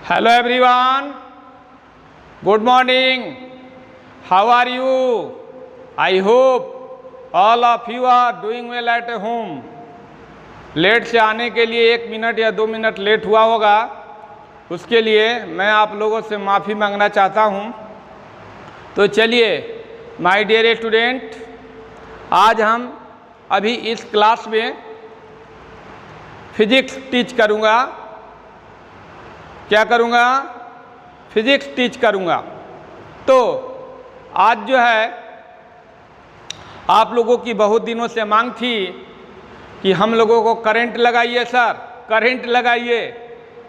Hello everyone, good morning. How are you? I hope all of you are doing well at home. Late से आने के लिए 1 minute या 2 minute late हुआ होगा, उसके लिए मैं आप लोगों से माफ़ी मांगना चाहता हूँ। तो चलिए माय डियर स्टूडेंट, आज हम अभी इस क्लास में फिजिक्स टीच करूँगा। क्या करूँगा? फिजिक्स टीच करूँगा। तो आज जो है आप लोगों की बहुत दिनों से मांग थी कि हम लोगों को करंट लगाइए सर, करंट लगाइए,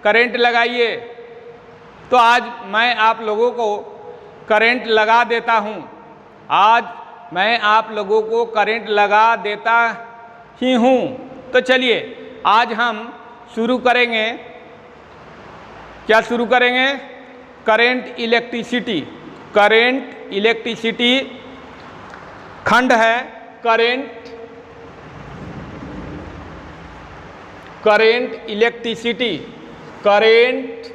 करंट लगाइए। तो आज मैं आप लोगों को करंट लगा देता हूँ। आज मैं आप लोगों को करंट लगा देता ही हूँ। तो चलिए आज हम शुरू करेंगे। क्या शुरू करेंगे? Current electricity. करंट इलेक्ट्रिसिटी खंड है current, current electricity, current,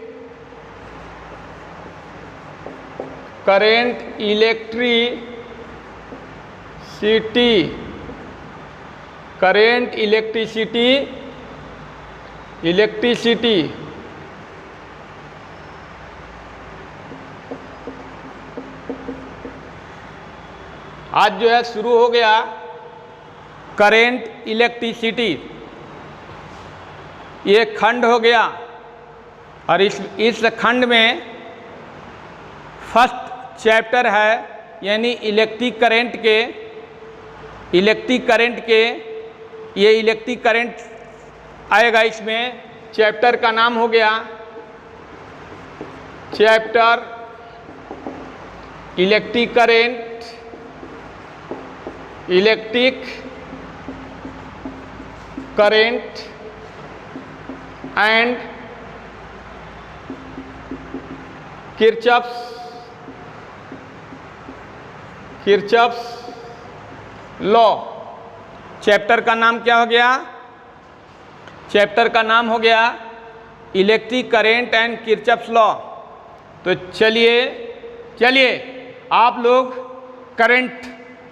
current electricity, current electricity, electricity. आज जो है शुरू हो गया करंट इलेक्ट्रिसिटी, ये खंड हो गया। और इस खंड में फर्स्ट चैप्टर है, यानी इलेक्ट्रिक करंट के, इलेक्ट्रिक करंट के, ये इलेक्ट्रिक करंट आएगा। इसमें चैप्टर का नाम हो गया chapter electric current, electric current and Kirchhoff's law. Chapter का नाम क्या हो गया? चैप्टर का नाम हो गया electric current and Kirchhoff's law. तो चलिए आप लोग करंट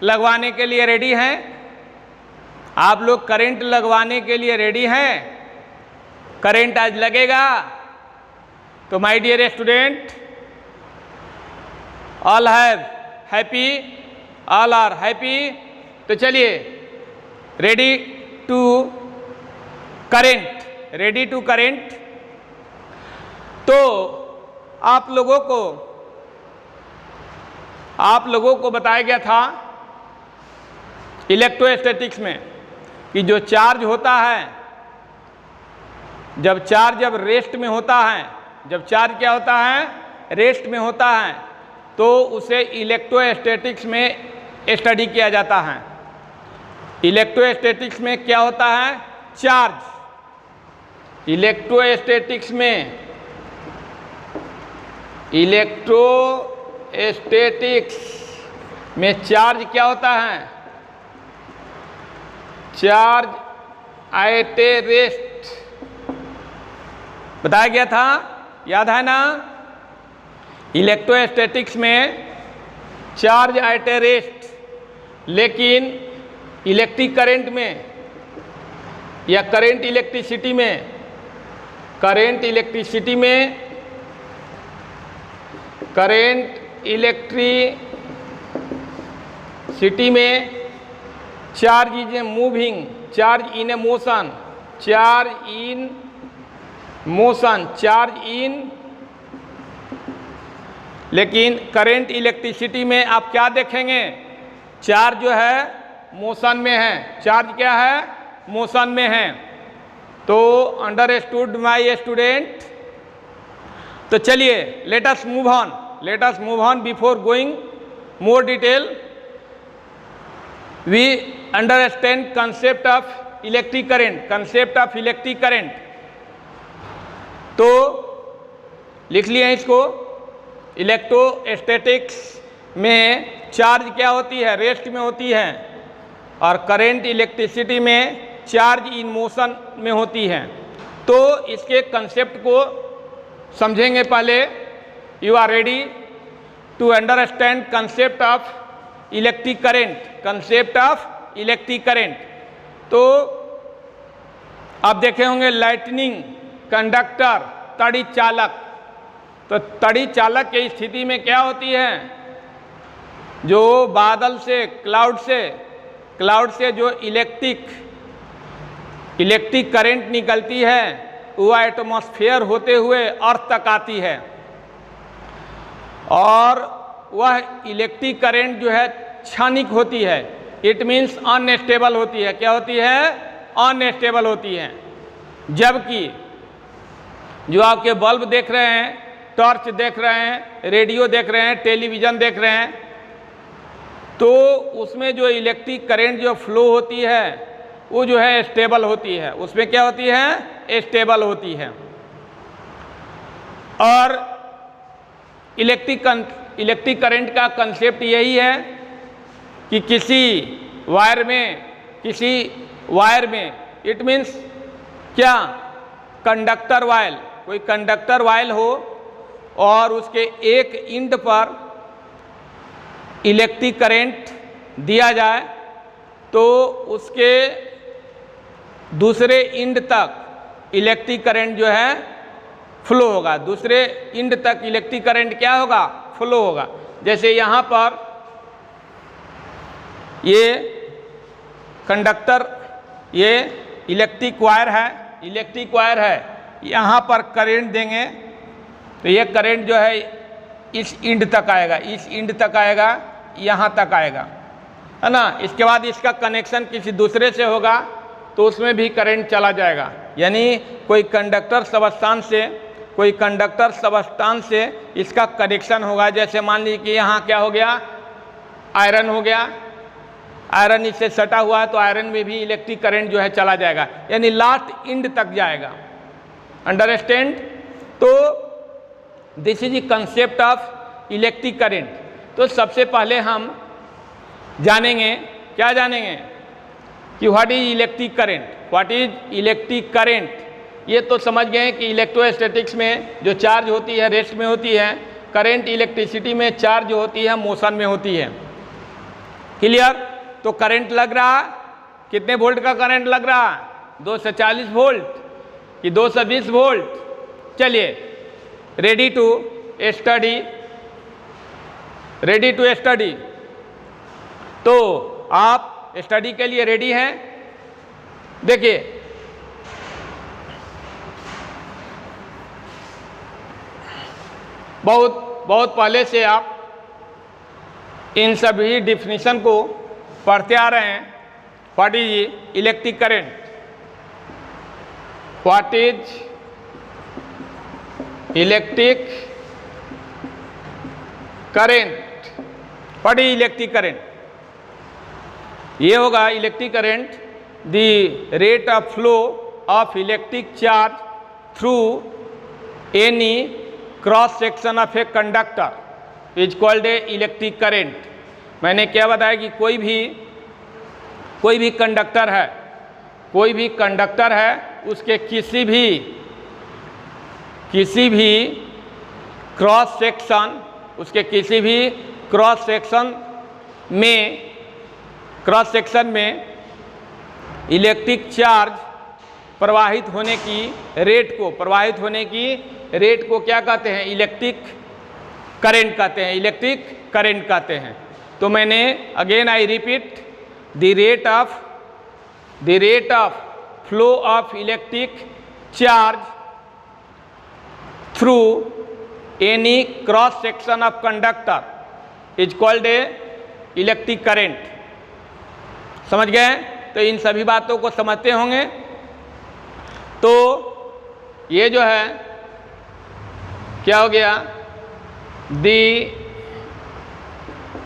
लगवाने के लिए रेडी हैं? आप लोग करंट लगवाने के लिए रेडी हैं? करंट आज लगेगा। तो my dear student, all have happy, all are happy. तो चलिए ready to current, ready to current. तो आप लोगों को बताया गया था इलेक्ट्रोस्टैटिक्स में कि जो चार्ज होता है, जब रेस्ट में होता है, जब चार्ज क्या होता है? रेस्ट में होता है, तो उसे इलेक्ट्रोस्टैटिक्स में स्टडी किया जाता है। इलेक्ट्रोस्टैटिक्स में क्या होता है? चार्ज। इलेक्ट्रोस्टैटिक्स में चार्ज क्या होता है? चार्ज एट ए रेस्ट बताया गया था, याद है ना? इलेक्ट्रोस्टैटिक्स में चार्ज एट ए रेस्ट, लेकिन इलेक्ट्रिक करंट में या करंट इलेक्ट्रिसिटी में, करंट इलेक्ट्रिसिटी में, करंट इलेक्ट्रिसिटी में charge is a moving, charge in A motion, charge in motion, charge in. लेकिन करंट इलेक्ट्रिसिटी में आप क्या देखेंगे? चार्ज जो है मोशन में है। चार्ज क्या है? मोशन में है। तो अंडरस्टूड माय स्टूडेंट? तो चलिए let us move on before going more detail. We understand concept of electric current, concept of electric current. तो लिख लिए इसको। इलेक्ट्रोस्टैटिक्स में चार्ज क्या होती है? रेस्ट में होती है। और करंट इलेक्ट्रिसिटी में चार्ज इन मोशन में होती है। तो इसके कंसेप्ट को समझेंगे पहले। You are ready to understand concept of electric current, concept of electric current. तो आप देखे होंगे लाइटनिंग, कंडक्टर, तड़ी चालक। तो तड़ी चालक की स्थिति में क्या होती है, जो बादल से, क्लाउड से जो इलेक्ट्रिक करंट निकलती है वो एटमॉस्फेयर होते हुए अर्थ तक आती है, और वह इलेक्ट्रिक करंट जो है क्षणिक होती है। इट मीन्स अनस्टेबल होती है। क्या होती है? अनस्टेबल होती है। जबकि जो आपके बल्ब देख रहे हैं, टॉर्च देख रहे हैं, रेडियो देख रहे हैं, टेलीविज़न देख रहे हैं, तो उसमें जो इलेक्ट्रिक करंट जो फ्लो होती है वो जो है स्टेबल होती है। उसमें क्या होती है? स्टेबल होती है। और इलेक्ट्रिक करंट का कंसेप्ट यही है कि किसी वायर में इट मीन्स क्या, कंडक्टर वायर, कोई कंडक्टर वायर हो और उसके एक एंड पर इलेक्ट्रिक करंट दिया जाए तो उसके दूसरे एंड तक इलेक्ट्रिक करंट जो है फ्लो होगा। दूसरे एंड तक इलेक्ट्रिक करंट क्या होगा? फ्लो होगा। जैसे यहाँ पर ये कंडक्टर, ये इलेक्ट्रिक वायर है, यहाँ पर करंट देंगे तो ये करंट जो है इस एंड तक आएगा, इस एंड तक आएगा, यहाँ तक आएगा, है ना। इसके बाद इसका कनेक्शन किसी दूसरे से होगा तो उसमें भी करंट चला जाएगा। यानी कोई कंडक्टर सबस्टांस से इसका कनेक्शन होगा। जैसे मान लीजिए कि यहाँ क्या हो गया, आयरन हो गया, आयरन इससे सटा हुआ है तो आयरन में भी इलेक्ट्रिक करंट जो है चला जाएगा, यानी लास्ट एंड तक जाएगा। अंडरस्टैंड? तो this is the concept of electric current. तो सबसे पहले हम जानेंगे, क्या जानेंगे कि what is electric current. What is electric current? ये तो समझ गए कि इलेक्ट्रोस्टैटिक्स में जो चार्ज होती है रेस्ट में होती है, करंट इलेक्ट्रिसिटी में चार्ज जो होती है मोशन में होती है। क्लियर? तो करंट लग रहा, कितने वोल्ट का करंट लग रहा? 240 वोल्ट कि 220 वोल्ट। चलिए, रेडी टू स्टडी। तो आप स्टडी के लिए रेडी हैं? देखिए, बहुत पहले से आप इन सभी डिफिनीशन को पढ़ते आ रहे हैं। What is electric current? What is electric current? What is electric current? ये होगा electric current, the rate of flow of electric charge through any cross section of a conductor is called a electric current. मैंने क्या बताया कि कोई भी conductor है, उसके किसी भी क्रॉस सेक्शन में इलेक्ट्रिक चार्ज प्रवाहित होने की रेट को क्या कहते हैं? इलेक्ट्रिक करंट कहते हैं। तो मैंने again I repeat, the rate of flow of electric charge through any cross section of conductor is called a electric current. समझ गए? तो इन सभी बातों को समझते होंगे। तो ये जो है क्या हो गया, the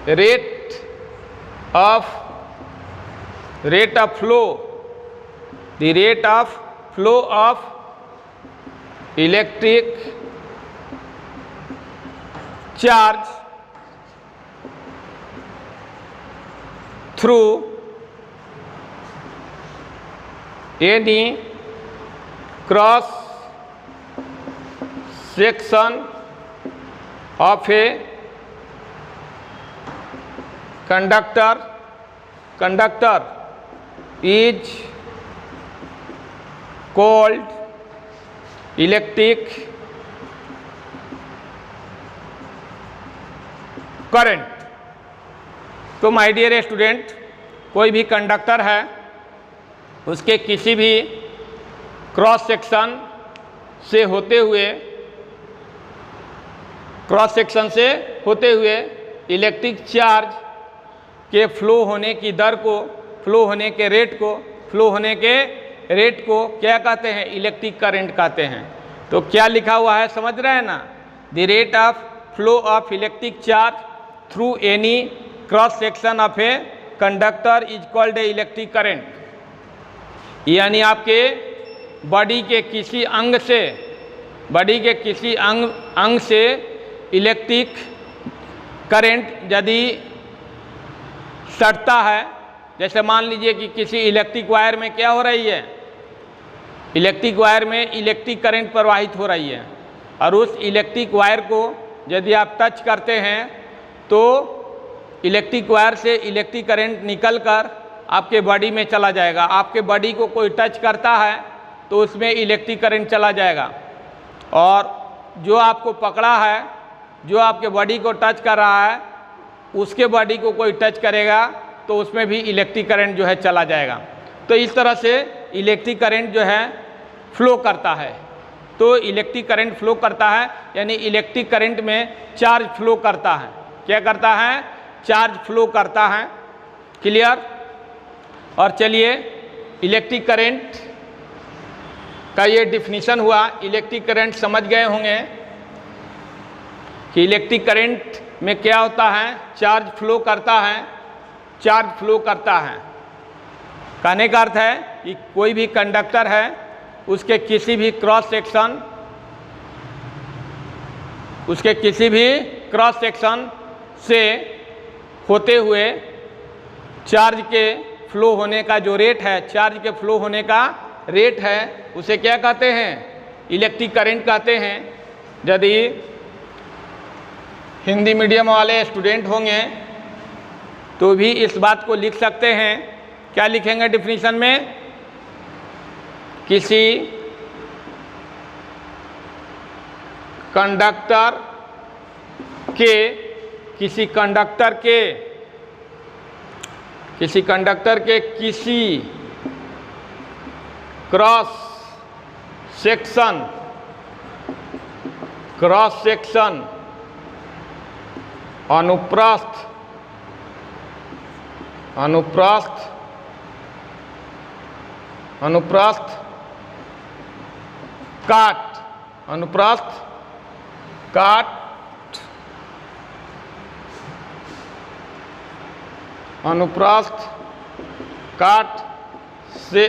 rate of flow of electric charge through any cross section of a conductor is called electric current. तो माय डियर स्टूडेंट, कोई भी कंडक्टर है, उसके किसी भी क्रॉस सेक्शन से होते हुए इलेक्ट्रिक चार्ज के फ्लो होने की दर को, फ्लो होने के रेट को क्या कहते हैं? इलेक्ट्रिक करंट कहते हैं। तो क्या लिखा हुआ है, समझ रहे हैं ना? The rate of flow of electric charge through any cross section of a conductor is called a electric current. यानी आपके बॉडी के किसी अंग से इलेक्ट्रिक करंट यदि सटता है, जैसे मान लीजिए कि किसी इलेक्ट्रिक वायर में क्या हो रही है, इलेक्ट्रिक वायर में इलेक्ट्रिक करंट प्रवाहित हो रही है, और उस इलेक्ट्रिक वायर को यदि आप टच करते हैं तो इलेक्ट्रिक वायर से इलेक्ट्रिक करंट निकलकर आपके बॉडी में चला जाएगा। आपके बॉडी को कोई टच करता है तो उसमें इलेक्ट्रिक करंट चला जाएगा, और जो आपको पकड़ा है, जो आपके बॉडी को टच कर रहा है, उसके बॉडी को कोई टच करेगा तो उसमें भी इलेक्ट्रिक करंट जो है चला जाएगा। तो इस तरह से इलेक्ट्रिक करंट जो है फ्लो करता है। तो इलेक्ट्रिक करंट फ्लो करता है, यानी इलेक्ट्रिक करंट में चार्ज फ्लो करता है। क्या करता है? चार्ज फ्लो करता है। क्लियर? और चलिए, इलेक्ट्रिक करंट का ये डिफिनीशन हुआ। इलेक्ट्रिक करंट समझ गए होंगे कि इलेक्ट्रिक करंट में क्या होता है? चार्ज फ्लो करता है। कहने का अर्थ है कि कोई भी कंडक्टर है, उसके किसी भी क्रॉस सेक्शन से होते हुए चार्ज के फ्लो होने का जो रेट है, चार्ज के फ्लो होने का रेट है, उसे क्या कहते हैं? इलेक्ट्रिक करंट कहते हैं। यदि हिंदी मीडियम वाले स्टूडेंट होंगे तो भी इस बात को लिख सकते हैं। क्या लिखेंगे डिफिनीशन में? किसी कंडक्टर के किसी क्रॉस सेक्शन अनुप्रस्थ काट से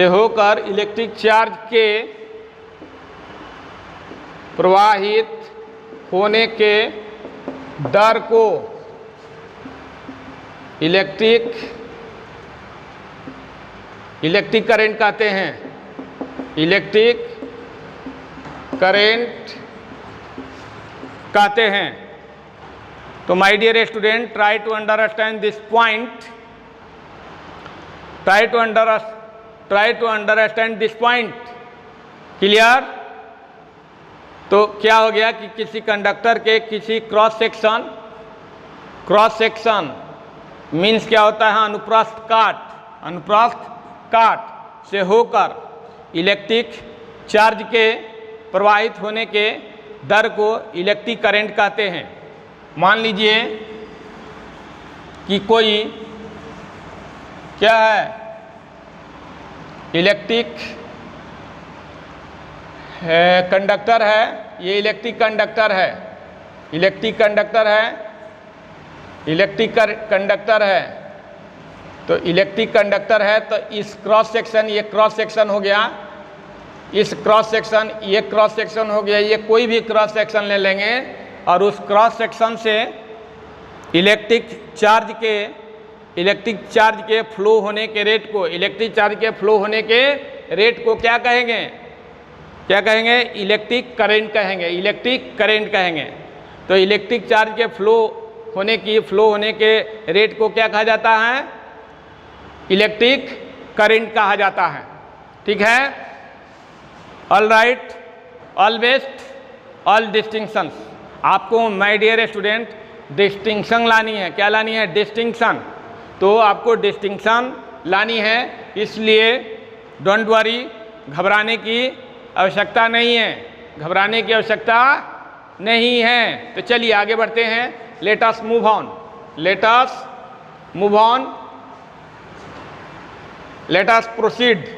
होकर इलेक्ट्रिक चार्ज के प्रवाहित होने के दर को इलेक्ट्रिक करंट कहते हैं। इलेक्ट्रिक करंट कहते हैं। तो my dear student, try to understand this point, try to understand this point. Clear? तो क्या हो गया कि किसी कंडक्टर के किसी क्रॉस सेक्शन मीन्स क्या होता है? अनुप्रस्थ काट से होकर इलेक्ट्रिक चार्ज के प्रवाहित होने के दर को इलेक्ट्रिक करंट कहते हैं। मान लीजिए कि कोई क्या है? इलेक्ट्रिक कंडक्टर है। ये इलेक्ट्रिक कंडक्टर है। तो इलेक्ट्रिक कंडक्टर है, तो इस क्रॉस सेक्शन, ये क्रॉस सेक्शन हो गया, ये क्रॉस सेक्शन हो गया। ये कोई भी क्रॉस सेक्शन ले लेंगे और उस क्रॉस सेक्शन से इलेक्ट्रिक चार्ज के फ्लो होने के रेट को, इलेक्ट्रिक चार्ज के फ्लो होने के रेट को क्या कहेंगे? क्या कहेंगे? इलेक्ट्रिक करंट कहेंगे, इलेक्ट्रिक करंट कहेंगे। तो इलेक्ट्रिक चार्ज के फ्लो होने के रेट को क्या कहा जाता है? इलेक्ट्रिक करंट कहा जाता है। ठीक है, all right, all best, all distinctions. आपको माय डियर स्टूडेंट डिस्टिंक्शन लानी है। क्या लानी है? डिस्टिंक्शन। तो आपको डिस्टिंक्शन लानी है, इसलिए डोंट वरी, घबराने की आवश्यकता नहीं है, घबराने की आवश्यकता नहीं है। तो चलिए आगे बढ़ते हैं। Late us move on, late us move on, late us proceed.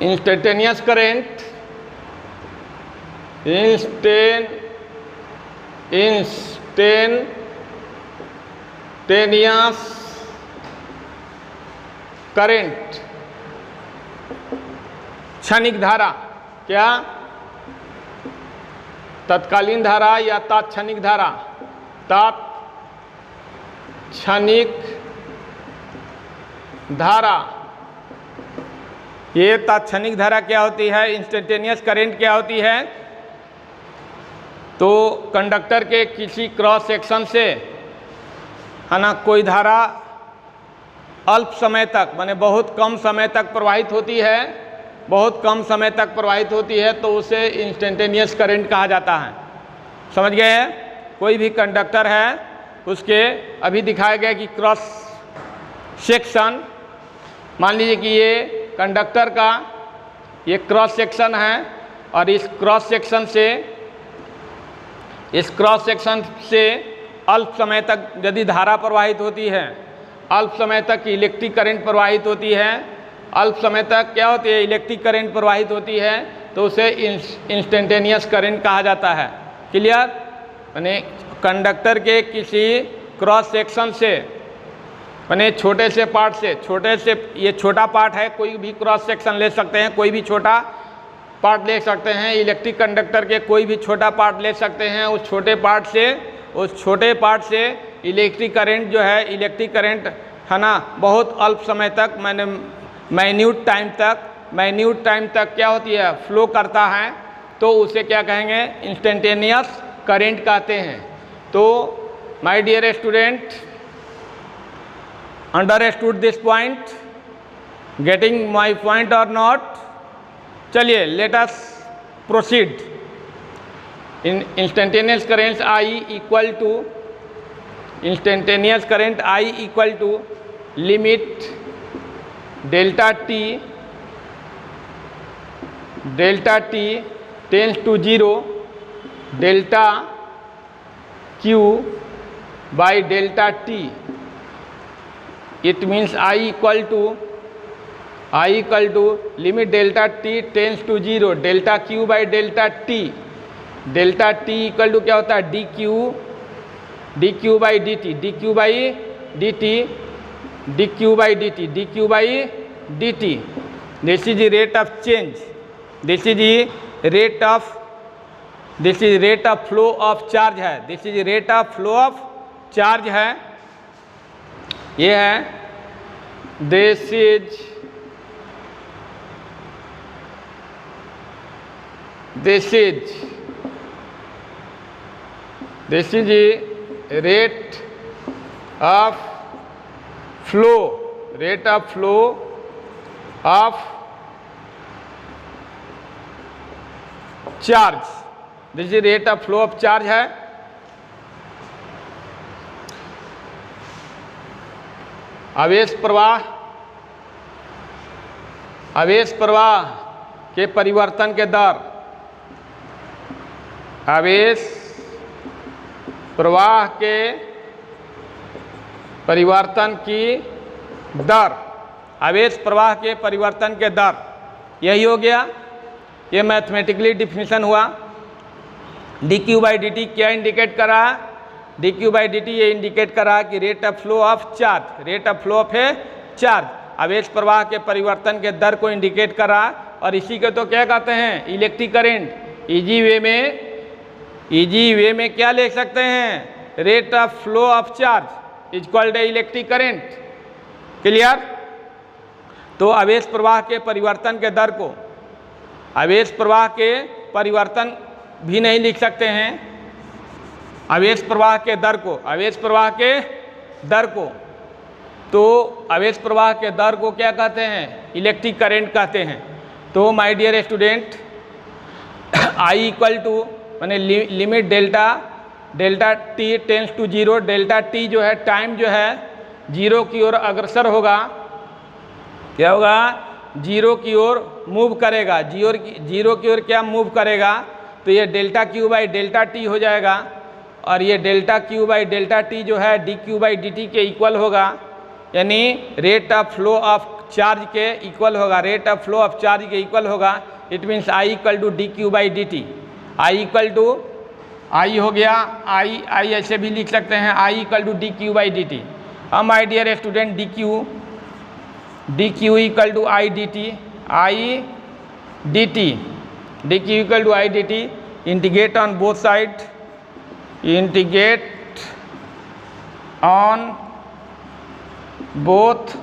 Instantaneous current, instantaneous current, क्षणिक धारा। क्या? तत्कालीन धारा या तात्क्षणिक धारा? तात्क्षणिक धारा। ये तात्क्षणिक धारा क्या होती है? इंस्टेंटेनियस करंट क्या होती है? तो कंडक्टर के किसी क्रॉस सेक्शन से, है ना, कोई धारा अल्प समय तक, माने बहुत कम समय तक प्रवाहित होती है, बहुत कम समय तक प्रवाहित होती है, तो उसे इंस्टेंटेनियस करंट कहा जाता है। समझ गए हैं? कोई भी कंडक्टर है, उसके अभी दिखाया गया कि क्रॉस सेक्शन, मान लीजिए कि ये कंडक्टर का ये क्रॉस सेक्शन है, और इस क्रॉस सेक्शन से अल्प समय तक यदि धारा प्रवाहित होती है, अल्प समय तक इलेक्ट्रिक करंट प्रवाहित होती है, अल्प समय तक क्या होती है? इलेक्ट्रिक करंट प्रवाहित होती है, तो उसे इंस्टेंटेनियस करंट कहा जाता है। क्लियर? यानी कंडक्टर के किसी क्रॉस सेक्शन से, यानी छोटे से पार्ट से, ये छोटा पार्ट है, कोई भी क्रॉस सेक्शन ले सकते हैं, कोई भी छोटा पार्ट ले सकते हैं, इलेक्ट्रिक कंडक्टर के कोई भी छोटा पार्ट ले सकते हैं। उस छोटे पार्ट से इलेक्ट्रिक करंट जो है, इलेक्ट्रिक करंट है ना, बहुत अल्प समय तक, मैंने माइन्यूट टाइम तक क्या होती है? फ्लो करता है, तो उसे क्या कहेंगे? इंस्टेंटेनियस करंट कहते हैं। तो my dear student, understood this point? Getting my point और नॉट? चलिए let us proceed. In instantaneous current I equal to limit delta T tends to 0 delta Q by delta T. It means I equal to limit delta t tends to 0 delta q by delta t। Delta t equal to क्या होता है? dq by dt, dq by dt, dq by dt, dq by dt। This is the rate of change, this is the rate of flow of charge है, this is the rate of flow of charge है। ये है this is the rate of flow of charge, this is rate of flow of charge है। आवेश प्रवाह के परिवर्तन के दर, आवेश प्रवाह के परिवर्तन की दर, आवेश प्रवाह के परिवर्तन के दर, यही हो गया। ये मैथमेटिकली डिफिनीशन हुआ। D q by d T क्या इंडिकेट करा? D q by d T ये इंडिकेट करा कि rate of flow of charge, rate of flow of है चार्ज, आवेश प्रवाह के परिवर्तन के दर को इंडिकेट करा। और इसी को तो क्या कहते हैं? Electric current. इजी वे में क्या ले सकते हैं? Rate of flow of charge is called electric current. Clear? तो आवेश प्रवाह के परिवर्तन के दर को, आवेश प्रवाह के परिवर्तन भी नहीं लिख सकते हैं, आवेश प्रवाह के दर को, आवेश प्रवाह के दर को, तो आवेश प्रवाह के दर को क्या कहते हैं? इलेक्ट्रिक करंट कहते हैं। तो my dear student, I equal to माने limit delta T tends to zero, delta t जो है टाइम जो है जीरो की ओर अग्रसर होगा, क्या होगा? जीरो की ओर मूव करेगा, जीरो की ओर क्या मूव करेगा? तो ये delta Q by delta t हो जाएगा, और ये delta Q by delta t जो है d q by d t के इक्वल होगा, यानी rate of flow of charge के इक्वल होगा, rate of flow of charge के इक्वल होगा। It means I equal to d q by d t. I equal to I हो गया, I ऐसे भी लिख सकते हैं, I equal to d q by d t. अब my dear student, d q equal to I d t, I d t, d q equal to I d t, integrate on both side, integrate on both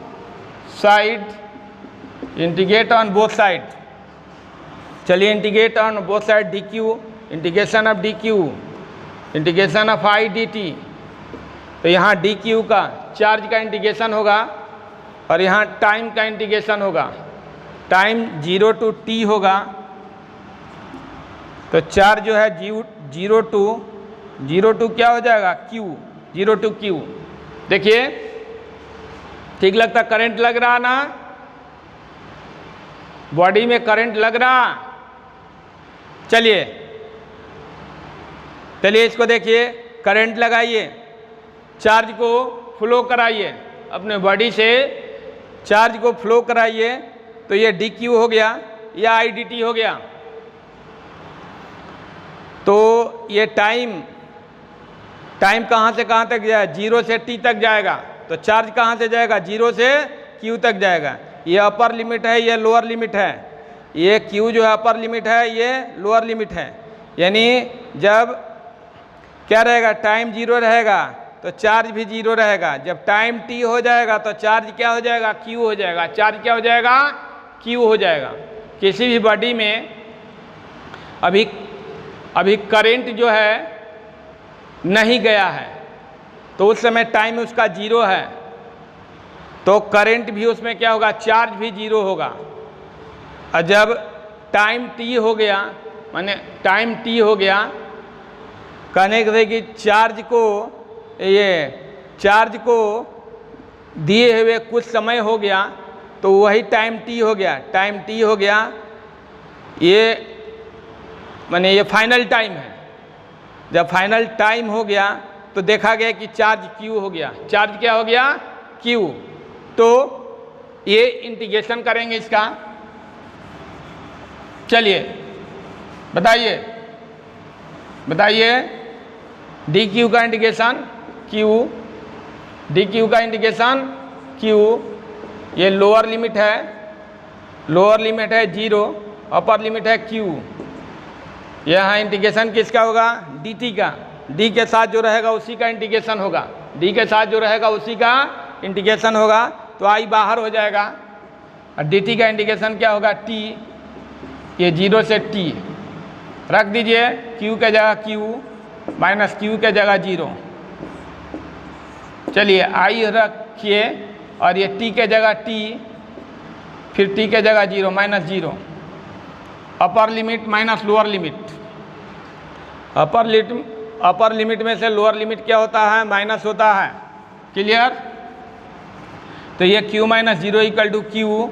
side, integrate on both side. चलिए integrate on both side d q, integration of d q, integration of I d t. तो यहाँ d q का charge का integration होगा, और यहाँ time का integration होगा, टाइम 0 टू टी होगा। तो चार्ज जो है जीरो टू क्या हो जाएगा? Q, 0 to Q. देखिए ठीक लगता, करंट लग रहा ना, बॉडी में करंट लग रहा। चलिए इसको देखिए, करंट लगाइए, चार्ज को फ्लो कराइए, अपने बॉडी से चार्ज को फ्लो कराइए, तो ये डी क्यू हो गया या आई डी टी हो गया। तो ये टाइम कहाँ से कहाँ तक जाए? 0 से टी तक जाएगा। तो चार्ज कहाँ से जाएगा? 0 से क्यू तक जाएगा। ये अपर लिमिट है, ये लोअर लिमिट है। ये क्यू जो है अपर लिमिट है, ये लोअर लिमिट है। यानी जब क्या रहेगा? टाइम 0 रहेगा तो चार्ज भी 0 रहेगा। जब टाइम टी हो जाएगा तो चार्ज क्या हो जाएगा? क्यू हो जाएगा। चार्ज क्या हो जाएगा? क्यू हो जाएगा। किसी भी बॉडी में अभी करंट जो है नहीं गया है, तो उस समय टाइम उसका 0 है, तो करंट भी उसमें क्या होगा? चार्ज भी 0 होगा। और जब टाइम टी हो गया, माने टाइम टी हो गया, कहने के कि चार्ज को दिए हुए कुछ समय हो गया, तो वही टाइम टी हो गया। टाइम टी हो गया, ये माने ये फाइनल टाइम है। जब फाइनल टाइम हो गया तो देखा गया कि चार्ज क्यू हो गया। चार्ज क्या हो गया? क्यू। तो ये इंटीग्रेशन करेंगे इसका। चलिए बताइए डी क्यू का इंटीग्रेशन क्यू, डी क्यू का इंटीग्रेशन क्यू। ये लोअर लिमिट है 0, अपर लिमिट है क्यू। यहाँ इंटीग्रेशन किसका होगा? डी टी का। डी के साथ जो रहेगा उसी का इंटीग्रेशन होगा, डी के साथ जो रहेगा उसी का इंटीग्रेशन होगा। तो आई बाहर हो जाएगा, और डी टी का इंटीग्रेशन क्या होगा? टी। ये 0 से टी रख दीजिए, क्यू के जगह क्यू माइनस क्यू के जगह 0। चलिए आई रखिए, और ये टी के जगह टी, फिर टी के जगह 0 minus 0। Upper limit minus lower limit. Upper limit में से लोअर लिमिट क्या होता है? माइनस होता है। क्लियर? तो ये q minus 0 equal to Q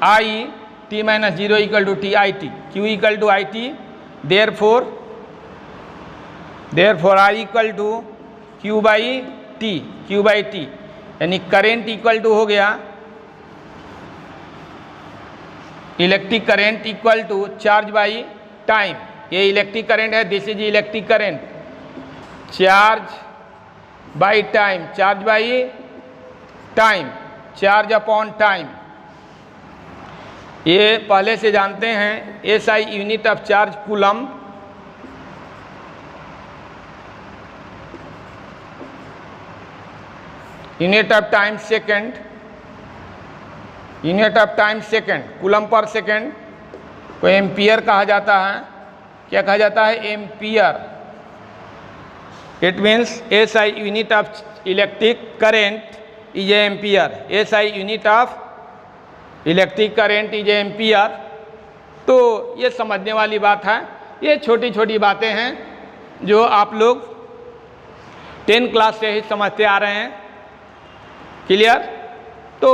I, t minus 0 equal to T I T, Q equal to I T. Therefore I equal to Q by T, यानी करेंट इक्वल टू हो गया electric current equal to charge by time. ये electric current है, this is electric current. Charge by time, charge by time, charge upon time, ये पहले से जानते हैं। SI unit of charge coulomb, unit of time second, unit of time second, coulomb per second को ampere कहा जाता है। क्या कहा जाता है? Ampere. It means SI unit of electric current is ampere. SI unit of electric current is ampere. तो ये समझने वाली बात है। ये छोटी छोटी बातें हैं जो आप लोग 10 क्लास से ही समझते आ रहे हैं। क्लियर? तो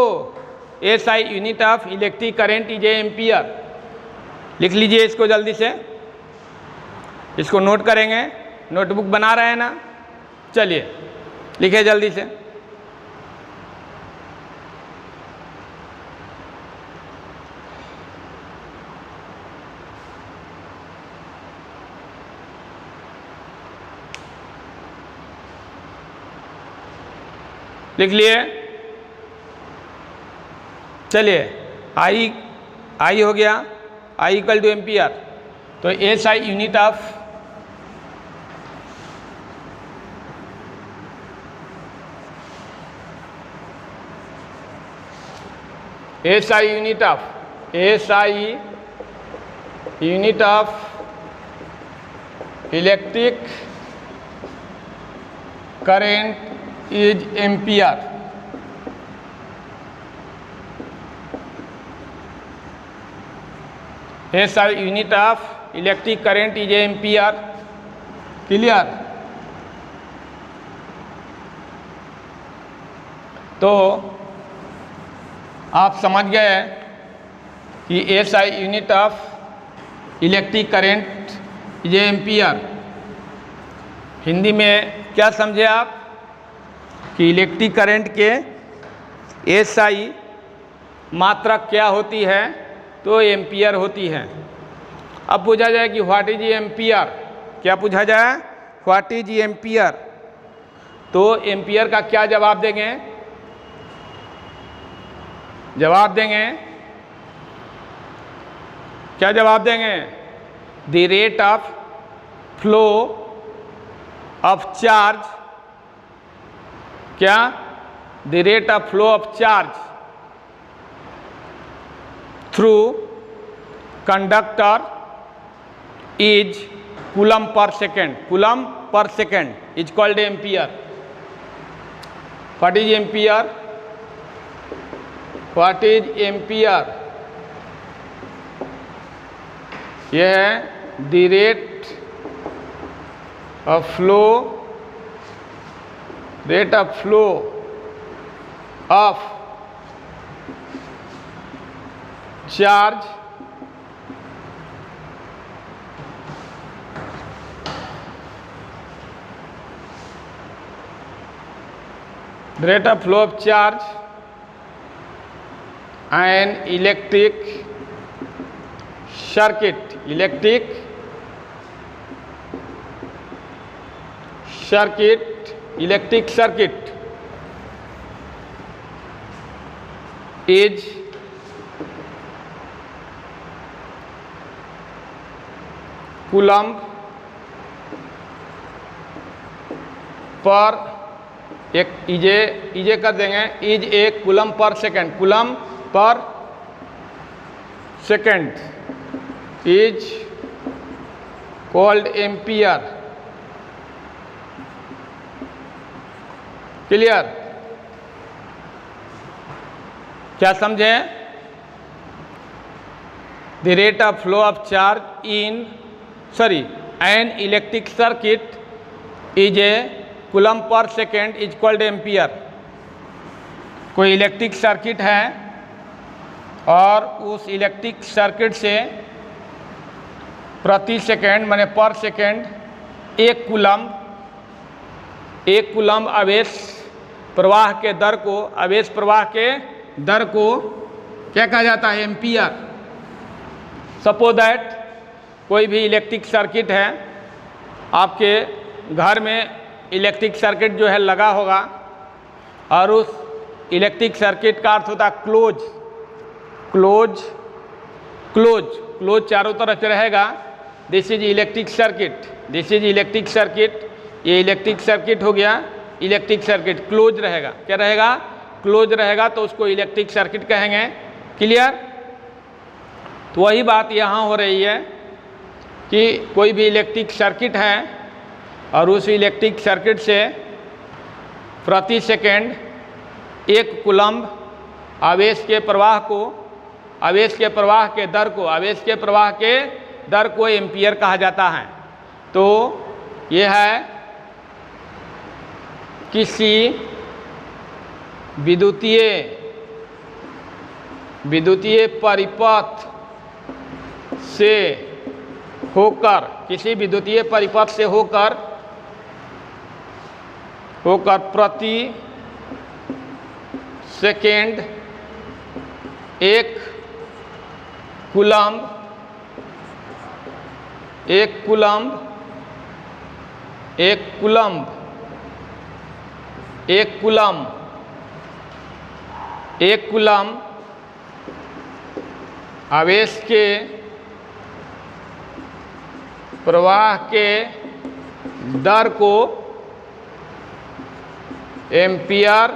SI unit of electric current is ampere. लिख लीजिए इसको जल्दी से, इसको नोट करेंगे। नोटबुक बना रहे हैं ना? चलिए लिखे जल्दी से। लिख लिए? चलिए, आई हो गया, I इक्वल टू एम्पियर। तो SI unit of SI unit of electric current is ampere. SI unit of electric current is ampere. Clear? तो आप समझ गए कि SI unit of electric current is ampere. Hindi में क्या समझे आप? कि इलेक्ट्रिक करंट के SI मात्रा क्या होती है? तो एम्पियर होती है। अब पूछा जाए कि व्हाट इज एम्पियर, क्या पूछा जाए? What is ampere. तो एम्पियर का क्या जवाब देंगे? जवाब देंगे, क्या जवाब देंगे? The rate of flow of charge, क्या? The rate of flow of charge through conductor is coulomb per second. Coulomb per second is called ampere. What is ampere? What is ampere? यह है the rate of flow, rate of flow of charge rate of flow of charge and electric circuit, electric circuit is coulomb per एक इजे कर देंगे, is a coulomb per second, coulomb per second is called ampere. Clear? क्या समझे? The rate of flow of charge in an electric circuit is a coulomb per second is called ampere. कोई electric circuit है और उस electric circuit से प्रति second माने पर सेकेंड एक कूलम आवेश प्रवाह के दर को, आवेश प्रवाह के दर को क्या कहा जाता है? एम्पियर। सपोज दैट कोई भी इलेक्ट्रिक सर्किट है, आपके घर में इलेक्ट्रिक सर्किट जो है लगा होगा, और उस इलेक्ट्रिक सर्किट का अर्थ होता है क्लोज। क्लोज क्लोज क्लोज चारों तरफ से रहेगा। This is electric circuit, this is electric circuit, ये इलेक्ट्रिक सर्किट हो गया। इलेक्ट्रिक सर्किट क्लोज रहेगा, क्या रहेगा? क्लोज रहेगा, तो उसको इलेक्ट्रिक सर्किट कहेंगे। क्लियर? तो वही बात यहाँ हो रही है कि कोई भी इलेक्ट्रिक सर्किट है और उस इलेक्ट्रिक सर्किट से प्रति सेकेंड 1 कूलम्ब आवेश के प्रवाह को, आवेश के प्रवाह के दर को, आवेश के प्रवाह के दर को एम्पियर कहा जाता है। तो यह है किसी विद्युतीय परिपथ से होकर, किसी विद्युतीय परिपथ से होकर प्रति सेकेंड 1 कूलम्ब आवेश के प्रवाह के दर को एम्पियर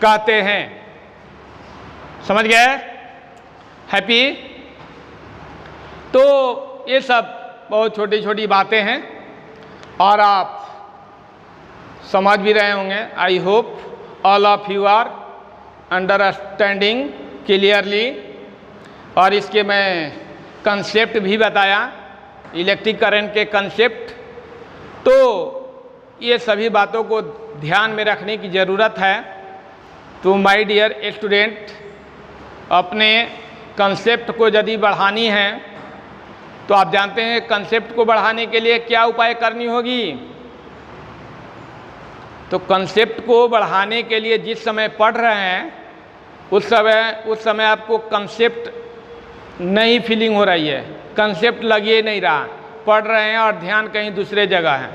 कहते हैं। समझ गए? हैप्पी? तो ये सब बहुत छोटी छोटी बातें हैं और आप समझ भी रहे होंगे। I hope all of you are understanding clearly. और इसके मैं कंसेप्ट भी बताया, इलेक्ट्रिक करंट के कंसेप्ट। तो ये सभी बातों को ध्यान में रखने की ज़रूरत है। तो माय डियर स्टूडेंट, अपने कंसेप्ट को यदि बढ़ानी है तो आप जानते हैं कंसेप्ट को बढ़ाने के लिए क्या उपाय करनी होगी। तो कंसेप्ट को बढ़ाने के लिए जिस समय पढ़ रहे हैं उस समय आपको कंसेप्ट नहीं फीलिंग हो रही है, कंसेप्ट लगे नहीं रहा, पढ़ रहे हैं और ध्यान कहीं दूसरे जगह है,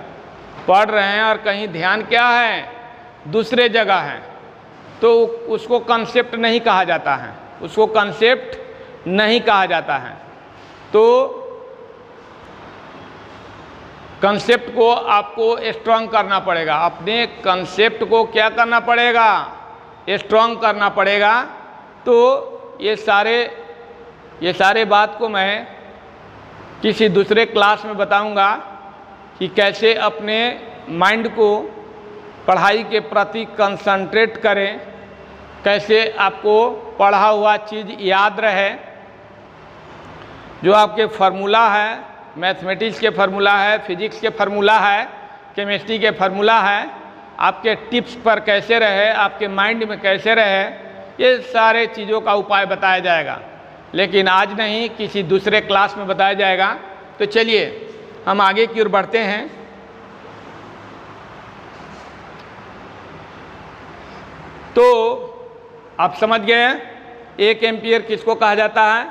पढ़ रहे हैं और कहीं ध्यान क्या है? दूसरे जगह है। तो उसको कंसेप्ट नहीं कहा जाता है, उसको कंसेप्ट नहीं कहा जाता है। तो कंसेप्ट को आपको स्ट्रॉन्ग करना पड़ेगा, अपने कंसेप्ट को क्या करना पड़ेगा? स्ट्रॉन्ग करना पड़ेगा। तो ये सारे बात को मैं किसी दूसरे क्लास में बताऊंगा कि कैसे अपने माइंड को पढ़ाई के प्रति कंसंट्रेट करें, कैसे आपको पढ़ा हुआ चीज़ याद रहे। जो आपके फार्मूला है, मैथमेटिक्स के फार्मूला है, फिजिक्स के फार्मूला है, केमिस्ट्री के फार्मूला है, आपके टिप्स पर कैसे रहे, आपके माइंड में कैसे रहे, ये सारे चीज़ों का उपाय बताया जाएगा। लेकिन आज नहीं, किसी दूसरे क्लास में बताया जाएगा। तो चलिए हम आगे की ओर बढ़ते हैं। तो आप समझ गए 1 एम्पियर किसको कहा जाता है?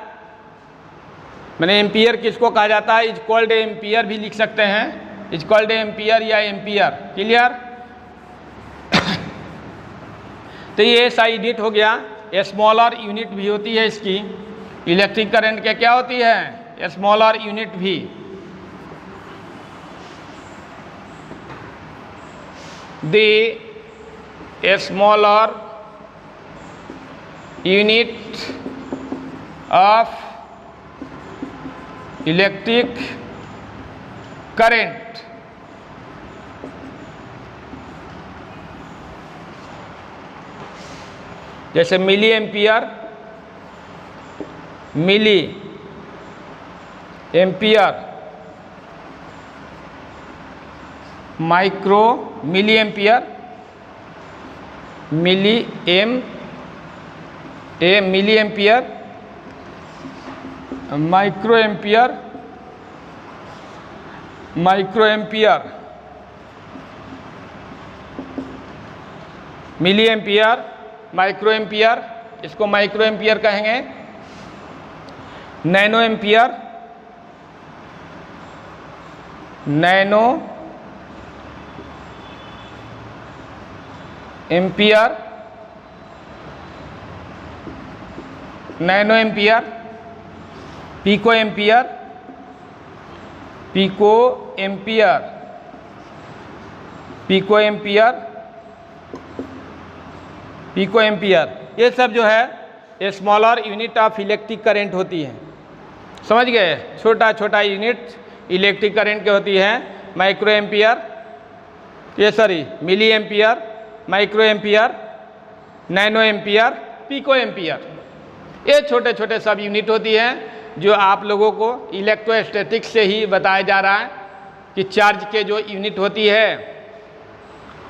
मैंने एम्पियर किसको कहा जाता है? इज कॉल्ड एम्पियर भी लिख सकते हैं, इज कॉल्ड एम्पियर या एम्पियर। क्लियर? तो ये ऐसा यूनिट हो गया। स्मॉलर यूनिट भी होती है इसकी, इलेक्ट्रिक करंट के क्या होती है? स्मॉलर यूनिट भी। The smaller unit of electric current जैसे milli ampere, milli ampere, micro milli ampere, milli ampere, micro ampere, milli ampere, micro ampere, इसको माइक्रो एम्पियर कहेंगे। Nano ampere, nano ampere, nano ampere, pico ampere, pico ampere, pico ampere, pico ampere, ये सब जो है smaller unit of electric current होती है। समझ गए? छोटा छोटा यूनिट इलेक्ट्रिक करंट के होती है। माइक्रो एम्पियर, ये sorry milli ampere, micro ampere, nano ampere, pico ampere, ये छोटे छोटे सब यूनिट होती हैं जो आप लोगों को इलेक्ट्रोस्टैटिक्स से ही बताया जा रहा है कि चार्ज के जो यूनिट होती है,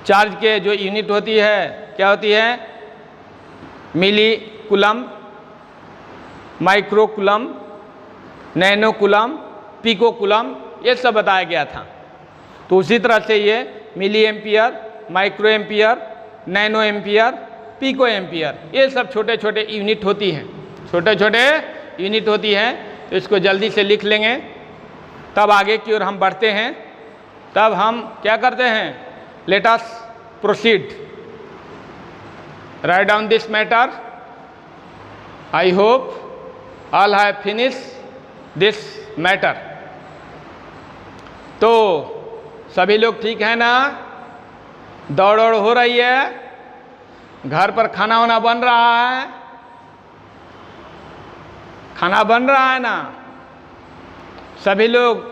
चार्ज के जो यूनिट होती है क्या होती है? Milli coulomb, micro coulomb, nano coulomb, pico coulomb, ये सब बताया गया था। तो उसी तरह से ये milli ampere, micro ampere, nano ampere, pico ampere, ये सब छोटे छोटे यूनिट होती हैं, छोटे छोटे यूनिट होती हैं। तो इसको जल्दी से लिख लेंगे, तब आगे की ओर हम बढ़ते हैं। तब हम क्या करते हैं? Late us proceed, write down this matter. I hope all have finish this matter. तो सभी लोग ठीक है ना? दौड़ दौड़ हो रही है, घर पर खाना वाना बन रहा है, खाना बन रहा है ना? सभी लोग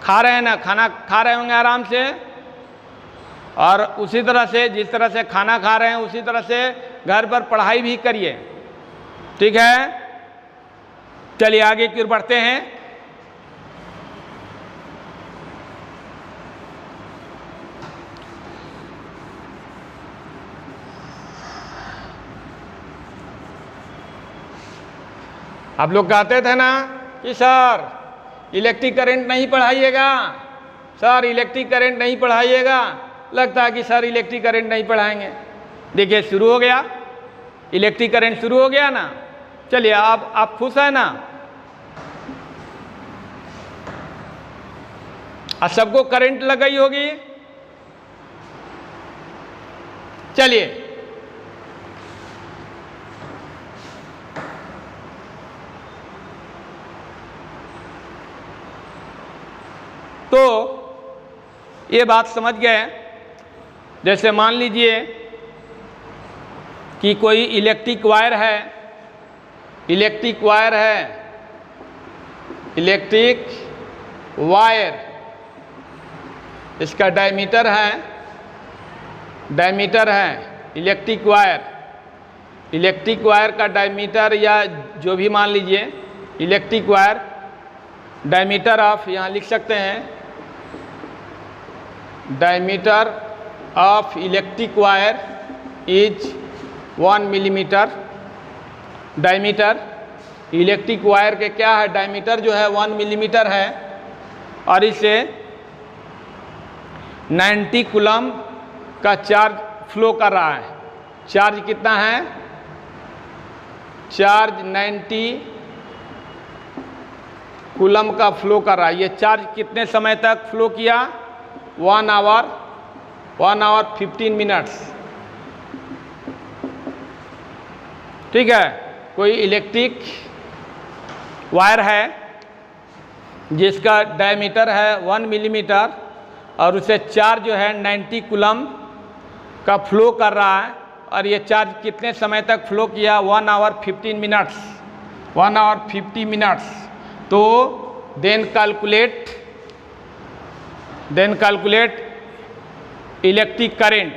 खा रहे हैं ना? खाना खा रहे होंगे आराम से। और उसी तरह से जिस तरह से खाना खा रहे हैं उसी तरह से घर पर पढ़ाई भी करिए, ठीक है? चलिए आगे की ओर बढ़ते हैं। आप लोग कहते थे ना कि सर इलेक्ट्रिक करंट नहीं पढ़ाइएगा, सर इलेक्ट्रिक करंट नहीं पढ़ाइएगा। लगता है कि सर इलेक्ट्रिक करंट नहीं पढ़ाएंगे। देखिए शुरू हो गया, इलेक्ट्रिक करंट शुरू हो गया ना। चलिए आप खुश है ना? अब सबको करंट लग गई होगी। चलिए तो ये बात समझ गए। जैसे मान लीजिए कि कोई इलेक्ट्रिक वायर है, इलेक्ट्रिक वायर है, इलेक्ट्रिक वायर, इसका डायमीटर है, डायमीटर है इलेक्ट्रिक वायर, इलेक्ट्रिक वायर का डायमीटर या जो भी मान लीजिए इलेक्ट्रिक वायर, डायमीटर ऑफ यहाँ लिख सकते हैं, diameter of electric wire is 1 millimetre. Diameter electric wire के क्या है? डायमीटर जो है 1 मिलीमीटर है। और इसे 90 कूलम का चार्ज फ्लो कर रहा है। चार्ज कितना है? चार्ज 90 कूलम का फ्लो कर रहा है। ये चार्ज कितने समय तक फ्लो किया? 1 आवर 15 मिनट्स। ठीक है? कोई इलेक्ट्रिक वायर है जिसका डायमीटर है 1 मिलीमीटर और उसे चार्ज जो है 90 कूलम का फ्लो कर रहा है। और ये चार्ज कितने समय तक फ्लो किया? 1 आवर 15 मिनट्स, 1 आवर 50 मिनट्स। तो then calculate electric current,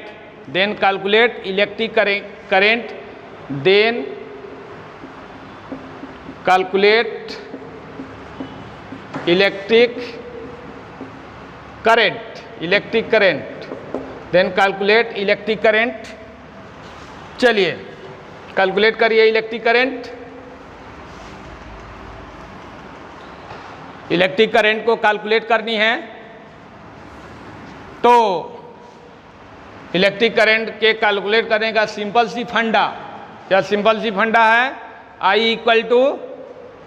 then calculate electric current, then calculate electric current, electric current, then calculate electric current. चलिए कैलकुलेट करिए इलेक्ट्रिक करंट। इलेक्ट्रिक करंट को कैलकुलेट करनी है तो इलेक्ट्रिक करंट के calculate करने का सिंपल सी फंडा, क्या सिंपल सी फंडा है, I equal to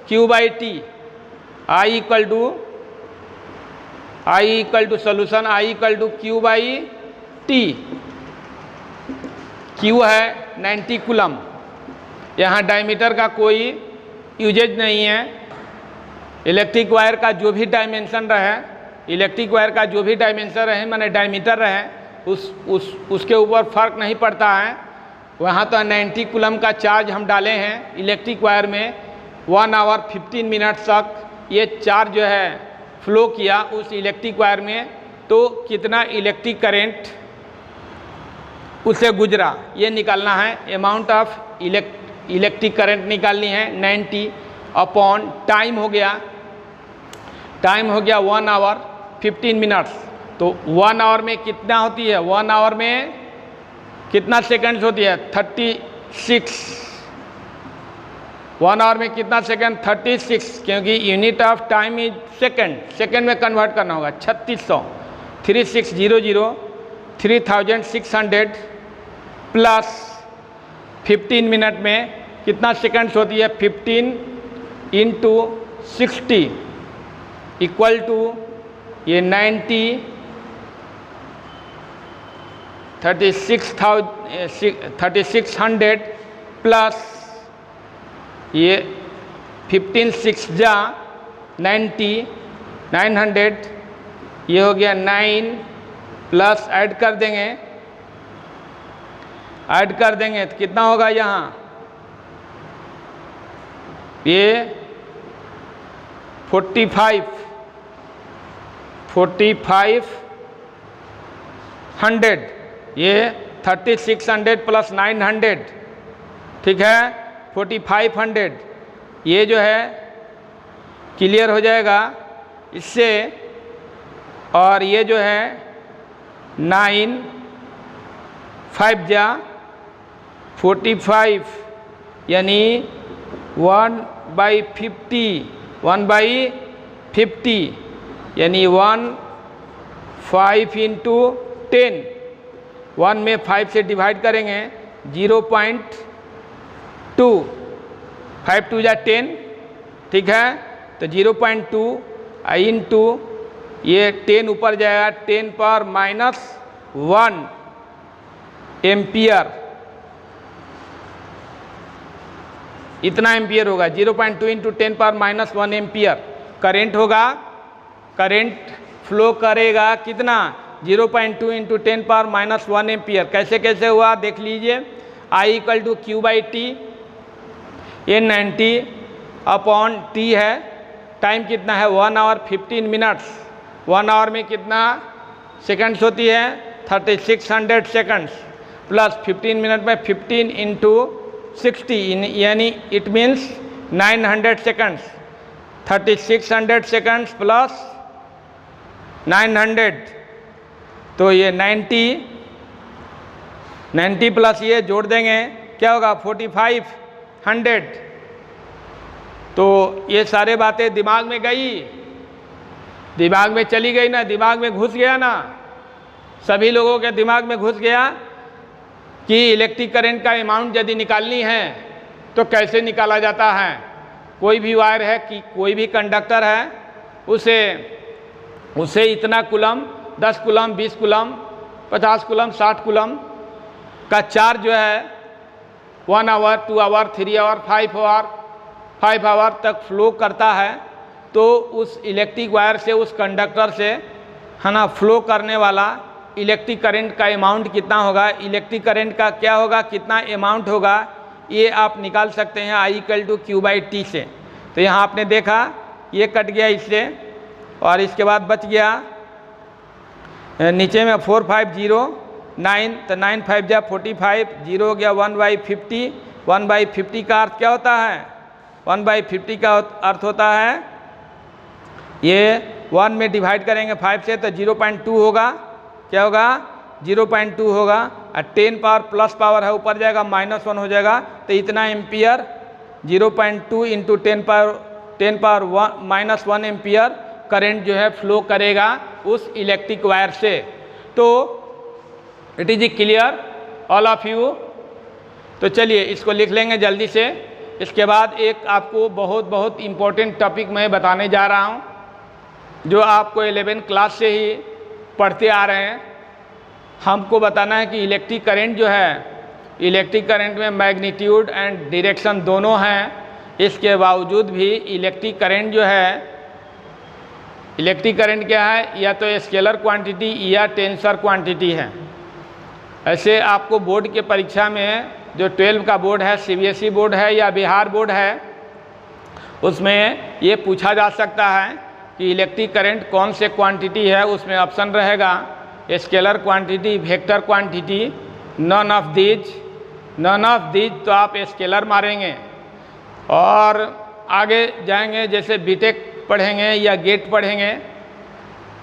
Q by t, I equal to solution I equal to Q by t. Q है 90 कूलम, यहाँ डायमीटर का कोई यूजेज नहीं है। इलेक्ट्रिक वायर का जो भी डायमेंशन रहे, इलेक्ट्रिक वायर का जो भी डायमेंशन रहे माने डायमीटर रहे, उसके ऊपर फर्क नहीं पड़ता है। वहाँ तो 90 कूलम का चार्ज हम डाले हैं इलेक्ट्रिक वायर में, 1 आवर 15 मिनट तक ये चार्ज जो है फ्लो किया उस इलेक्ट्रिक वायर में, तो कितना इलेक्ट्रिक करंट उससे गुजरा ये निकालना है। अमाउंट ऑफ इलेक्ट्रिक करंट निकालनी है 90 अपॉन टाइम हो गया 1 आवर 15 मिनट्स। तो 1 आवर में कितना होती है, 1 आवर में कितना सेकंड्स होती है 36। 1 आवर में कितना सेकंड 36, क्योंकि unit of time is second में कन्वर्ट करना होगा 3600। 3600 3600 प्लस 15 मिनट में कितना सेकंड्स होती है 15 इंटू 60 इक्वल टू ये 90 3600 प्लस ये 15 6 जा 90 900, ये हो गया 9 प्लस ऐड कर देंगे तो कितना होगा यहाँ, ये 4500, ये 3600 प्लस 900, ठीक है 4500। ये जो है क्लियर हो जाएगा इससे, और ये जो है 9 5 जा 45 यानी 1/50 यानी 5 इंटू 10, 1 में 5 से डिवाइड करेंगे 0.2, 5 2 जा 10, ठीक है। तो 0.2 इंटू ये 10 ऊपर जाएगा 10 पर -1 एम्पियर, इतना एम्पियर होगा। 0.2 इंटू 10 पर -1 एम्पियर करेंट होगा, करेंट फ्लो करेगा कितना 0.2 इंटू 10 पर -1 एम्पियर। कैसे हुआ देख लीजिए, I equal to Q by t, ये 90 अपॉन टी है, टाइम कितना है 1 आवर 15 मिनट्स। 1 आवर में कितना सेकंड्स होती है 3600 सेकंड्स, प्लस 15 मिनट में 15 इंटू 60 यानी it means 900 seconds. 3600 seconds plus 900, तो ये 90 प्लस ये जोड़ देंगे क्या होगा 4500। तो ये सारे बातें दिमाग में गई, दिमाग में चली गई ना, दिमाग में घुस गया ना, सभी लोगों के दिमाग में घुस गया कि इलेक्ट्रिक करंट का अमाउंट यदि निकालनी है तो कैसे निकाला जाता है। कोई भी वायर है कि कोई भी कंडक्टर है, उसे इतना coulomb 10 coulomb 20 coulomb 50 coulomb 60 coulomb का चार्ज जो है 1 आवर 2 आवर 3 आवर 5 आवर तक फ्लो करता है। तो उस इलेक्ट्रिक वायर से, उस कंडक्टर से है ना फ्लो करने वाला इलेक्ट्रिक करंट का अमाउंट कितना होगा, इलेक्ट्रिक करंट का क्या होगा, कितना अमाउंट होगा, ये आप निकाल सकते हैं I equal to Q by t से। तो यहाँ आपने देखा ये कट गया इससे, और इसके बाद बच गया नीचे में 4509, तो 9 5 जा 45, 0 हो गया 1/50। 1/50 का अर्थ क्या होता है, 1/50 का अर्थ होता है ये 1 में डिवाइड करेंगे 5 से तो 0.2 होगा, क्या होगा 0.2 होगा, और 10 पावर प्लस पावर है ऊपर जाएगा -1 हो जाएगा, तो इतना ampere 0.2 into 10 power -1 ampere current जो है फ्लो करेगा उस इलेक्ट्रिक वायर से। तो it is clear all of you. तो चलिए इसको लिख लेंगे जल्दी से। इसके बाद एक आपको बहुत इम्पोर्टेंट टॉपिक मैं बताने जा रहा हूँ, जो आपको 11 क्लास से ही पढ़ते आ रहे हैं। हमको बताना है कि इलेक्ट्रिक करंट जो है, इलेक्ट्रिक करंट में मैग्नीट्यूड एंड डायरेक्शन दोनों हैं, इसके बावजूद भी इलेक्ट्रिक करंट जो है, इलेक्ट्रिक करंट क्या है, या तो स्केलर क्वांटिटी या टेंसर क्वांटिटी है। ऐसे आपको बोर्ड के परीक्षा में जो 12 का बोर्ड है, CBSE बोर्ड है या बिहार बोर्ड है, उसमें ये पूछा जा सकता है कि इलेक्ट्रिक करंट कौन से क्वांटिटी है। उसमें ऑप्शन रहेगा scalar quantity, vector quantity, none of these. तो आप स्केलर मारेंगे और आगे जाएंगे, जैसे बीटेक पढ़ेंगे या गेट पढ़ेंगे,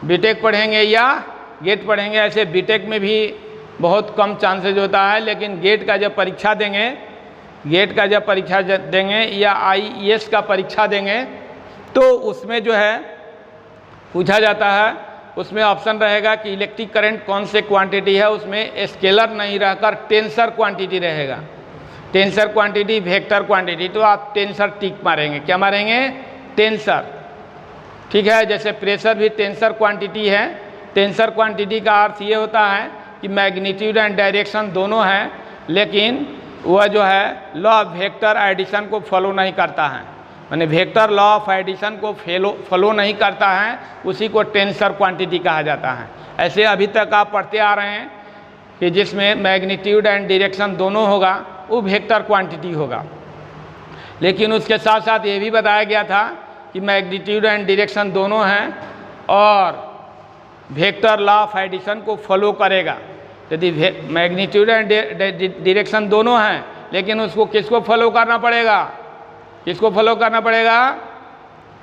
बीटेक पढ़ेंगे या गेट पढ़ेंगे। ऐसे बीटेक में भी बहुत कम चांसेज होता है, लेकिन गेट का जब परीक्षा देंगे, या IES का परीक्षा देंगे, तो उसमें जो है पूछा जाता है, उसमें ऑप्शन रहेगा कि इलेक्ट्रिक करंट कौन से क्वांटिटी है। उसमें स्केलर नहीं रहकर टेंसर क्वांटिटी रहेगा, टेंसर क्वांटिटी, वेक्टर क्वांटिटी। तो आप टेंसर टिक मारेंगे। क्या मारेंगे? टेंसर। ठीक है, जैसे प्रेशर भी टेंसर क्वांटिटी है। टेंसर क्वांटिटी का अर्थ ये होता है कि मैग्नीट्यूड एंड डायरेक्शन दोनों हैं, लेकिन वह जो है लॉ ऑफ वेक्टर एडिशन को फॉलो नहीं करता है, माने वेक्टर लॉ ऑफ एडिशन को फॉलो नहीं करता है, उसी को टेंसर क्वांटिटी कहा जाता है। ऐसे अभी तक आप पढ़ते आ रहे हैं कि जिसमें मैग्नीट्यूड एंड डायरेक्शन दोनों होगा वो वेक्टर क्वांटिटी होगा। लेकिन उसके साथ साथ ये भी बताया गया था कि मैग्नीट्यूड एंड डायरेक्शन दोनों हैं और वेक्टर लॉ ऑफ एडिशन को फॉलो करेगा। यदि मैग्नीट्यूड एंड डायरेक्शन दोनों हैं, लेकिन उसको किसको फॉलो करना पड़ेगा? किसको फॉलो करना पड़ेगा?